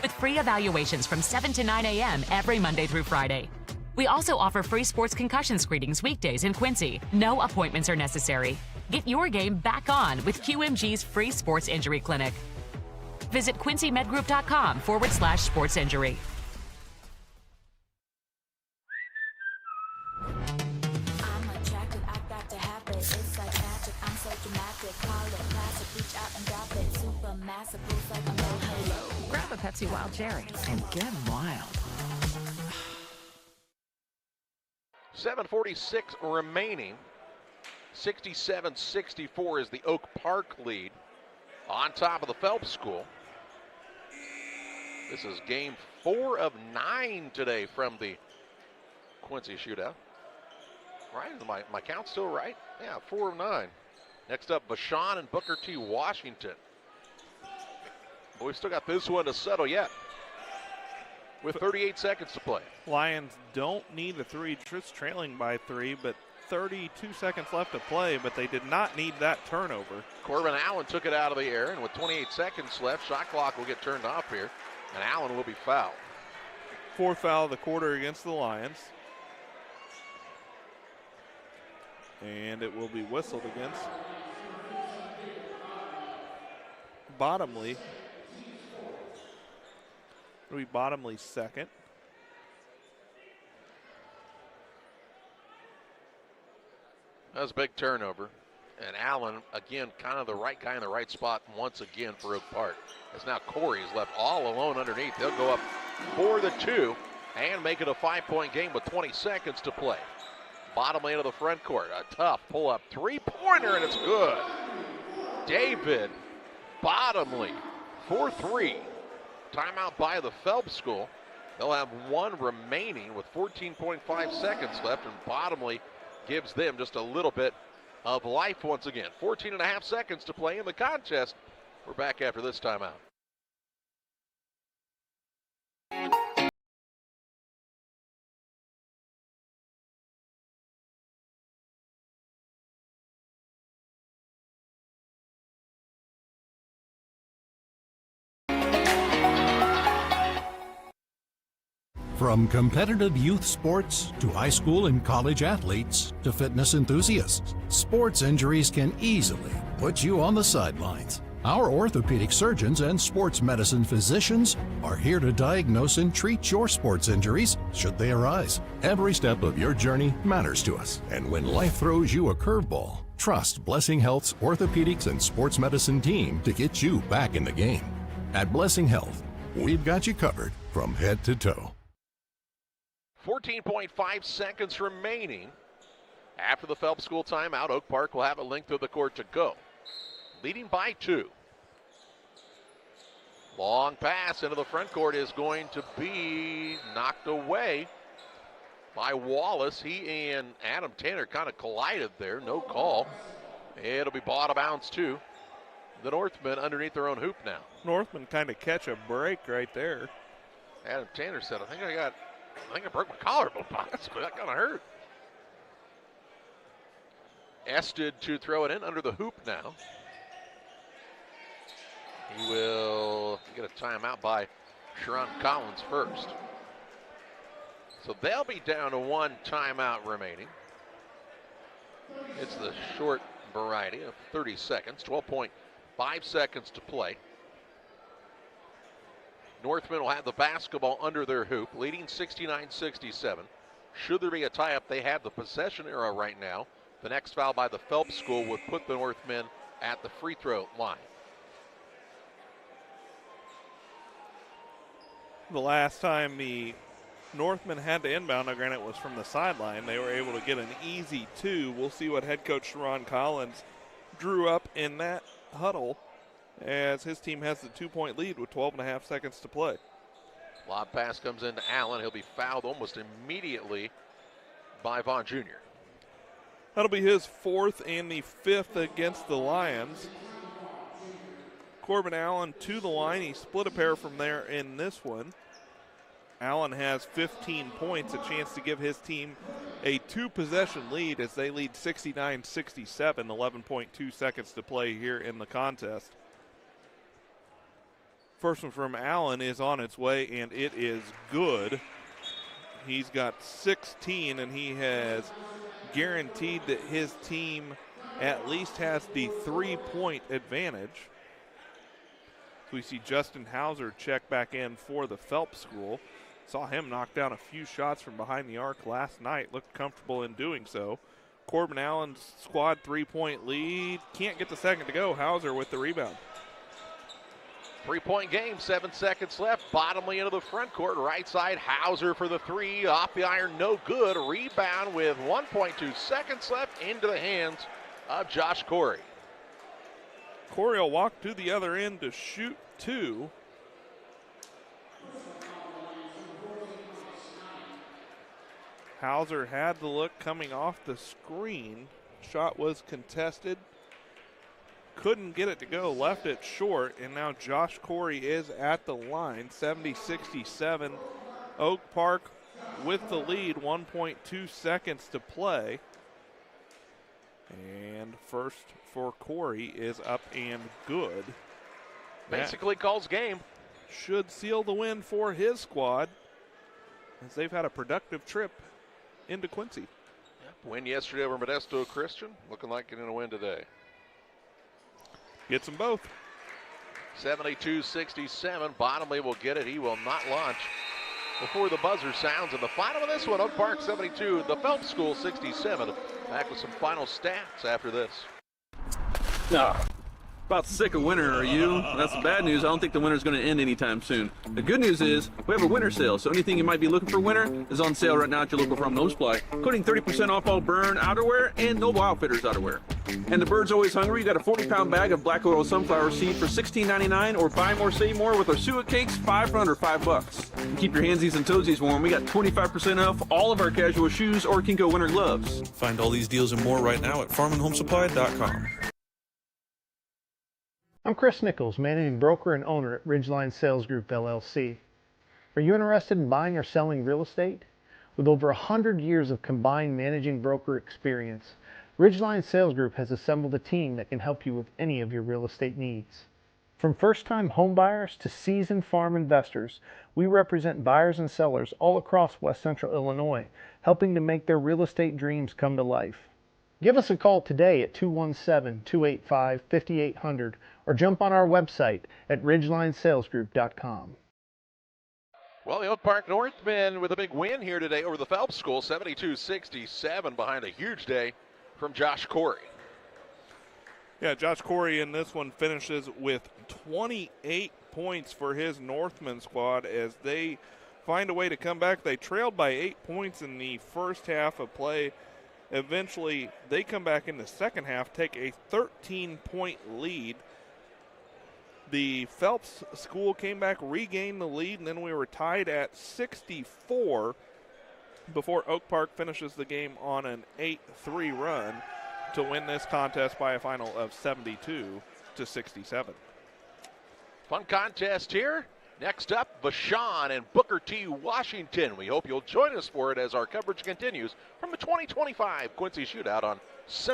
with free evaluations from 7 to 9 a.m. every Monday through Friday. We also offer free sports concussion screenings weekdays in Quincy. No appointments are necessary. Get your game back on with QMG's free sports injury clinic. Visit quincy.medgroup.com/sports injury. Grab a Pepsi Wild Cherry and get wild. 7:46 remaining. 67-64 is the Oak Park lead on top of the Phelps School. This is game 4 of 9 today from the Quincy Shootout. Right? Is my count still right? Yeah, 4 of 9. Next up, Vashon and Booker T. Washington. But we've still got this one to settle yet with 38 seconds to play. Lions don't need a 3, just trailing by 3, but 32 seconds left to play, but they did not need that turnover. Corbin Allen took it out of the air, and with 28 seconds left, shot clock will get turned off here, and Allen will be fouled. 4th foul of the quarter against the Lions. And it will be whistled against Bottomley. It'll be Bottomley's second. That was a big turnover. And Allen, again, kind of the right guy in the right spot once again for Oak Park. As now Corey is left all alone underneath. They'll go up for the 2 and make it a 5-point game with 20 seconds to play. Bottomley into the front court. A tough pull-up 3-pointer, and it's good. David Bottomley for 3. Timeout by the Phelps School. They'll have 1 remaining with 14.5 seconds left, and Bottomley gives them just a little bit of life once again. 14 and a half seconds to play in the contest. We're back after this timeout. From competitive youth sports to high school and college athletes to fitness enthusiasts, sports injuries can easily put you on the sidelines. Our orthopedic surgeons and sports medicine physicians are here to diagnose and treat your sports injuries should they arise. Every step of your journey matters to us, and when life throws you a curveball, trust Blessing Health's orthopedics and sports medicine team to get you back in the game. At Blessing Health, we've got you covered from head to toe. 14.5 seconds remaining after the Phelps School timeout. Oak Park will have a length of the court to go, leading by 2. Long pass into the front court is going to be knocked away by Wallace. He and Adam Tanner kind of collided there. No call. It'll be ball out of bounds too. The Northmen underneath their own hoop now. Northmen kind of catch a break right there. Adam Tanner said, I think I broke my collarbone possibly. That kind of hurt. Ested to throw it in under the hoop now. He will get a timeout by Sharon Collins first. So they'll be down to 1 timeout remaining. It's the short variety of 30 seconds, 12.5 seconds to play. Northmen will have the basketball under their hoop, leading 69-67. Should there be a tie-up, they have the possession arrow right now. The next foul by the Phelps School would put the Northmen at the free throw line. The last time the Northmen had to inbound, now granted it was from the sideline, they were able to get an easy 2. We'll see what head coach Sharon Collins drew up in that huddle, as his team has the 2-point lead with 12 and a half seconds to play. Lob pass comes into Allen. He'll be fouled almost immediately by Vaughn Jr. That'll be his 4th and the 5th against the Lions. Corbin Allen to the line. He split a pair from there in this one. Allen has 15 points, a chance to give his team a 2-possession lead as they lead 69-67, 11.2 seconds to play here in the contest. First one from Allen is on its way, and it is good. He's got 16, and he has guaranteed that his team at least has the 3-point advantage. So we see Justin Hauser check back in for the Phelps School. Saw him knock down a few shots from behind the arc last night. Looked comfortable in doing so. Corbin Allen's squad 3-point lead. Can't get the second to go. Hauser with the rebound. 3-point game, 7 seconds left. Bottomly into the front court. Right side, Hauser for the 3. Off the iron, no good. Rebound with 1.2 seconds left into the hands of Josh Corey. Corey will walk to the other end to shoot 2. Hauser had the look coming off the screen. Shot was contested. Couldn't get it to go, left it short, and now Josh Corey is at the line. 70-67. Oak Park with the lead, 1.2 seconds to play. And first for Corey is up and good. Basically calls game. Should seal the win for his squad, as they've had a productive trip into Quincy. Win yesterday over Modesto Christian, looking like getting a win today. Gets them both. 72-67. Bottomley will get it. He will not launch before the buzzer sounds. And the final of this one, Oak Park 72, the Phelps School 67. Back with some final stats after this. About sick of winter, are you? That's the bad news. I don't think the winter's going to end anytime soon. The good news is we have a winter sale, so anything you might be looking for winter is on sale right now at your local Farm Home Supply, including 30% off all Burn outerwear and Noble Outfitters outerwear. And the bird's always hungry. You got a 40-pound bag of black oil sunflower seed for $16.99, or buy more, save more with our suet cakes, 5 for under $5. And keep your handsies and toesies warm. We got 25% off all of our casual shoes or Kinko winter gloves. Find all these deals and more right now at farmandhomesupply.com. I'm Chris Nichols, managing broker and owner at Ridgeline Sales Group, LLC. Are you interested in buying or selling real estate? With over 100 years of combined managing broker experience, Ridgeline Sales Group has assembled a team that can help you with any of your real estate needs. From first-time home buyers to seasoned farm investors, we represent buyers and sellers all across West Central Illinois, helping to make their real estate dreams come to life. Give us a call today at 217-285-5800 or jump on our website at ridgelinesalesgroup.com. Well, the Oak Park Northmen with a big win here today over the Phelps School, 72-67, behind a huge day from Josh Corey. Yeah, Josh Corey in this one finishes with 28 points for his Northman squad as they find a way to come back. They trailed by 8 points in the first half of play. Eventually, they come back in the second half, take a 13-point lead. The Phelps School came back, regained the lead, and then we were tied at 64 before Oak Park finishes the game on an 8-3 run to win this contest by a final of 72-67. Fun contest here. Next up, Vashon and Booker T. Washington. We hope you'll join us for it as our coverage continues from the 2025 Quincy Shootout on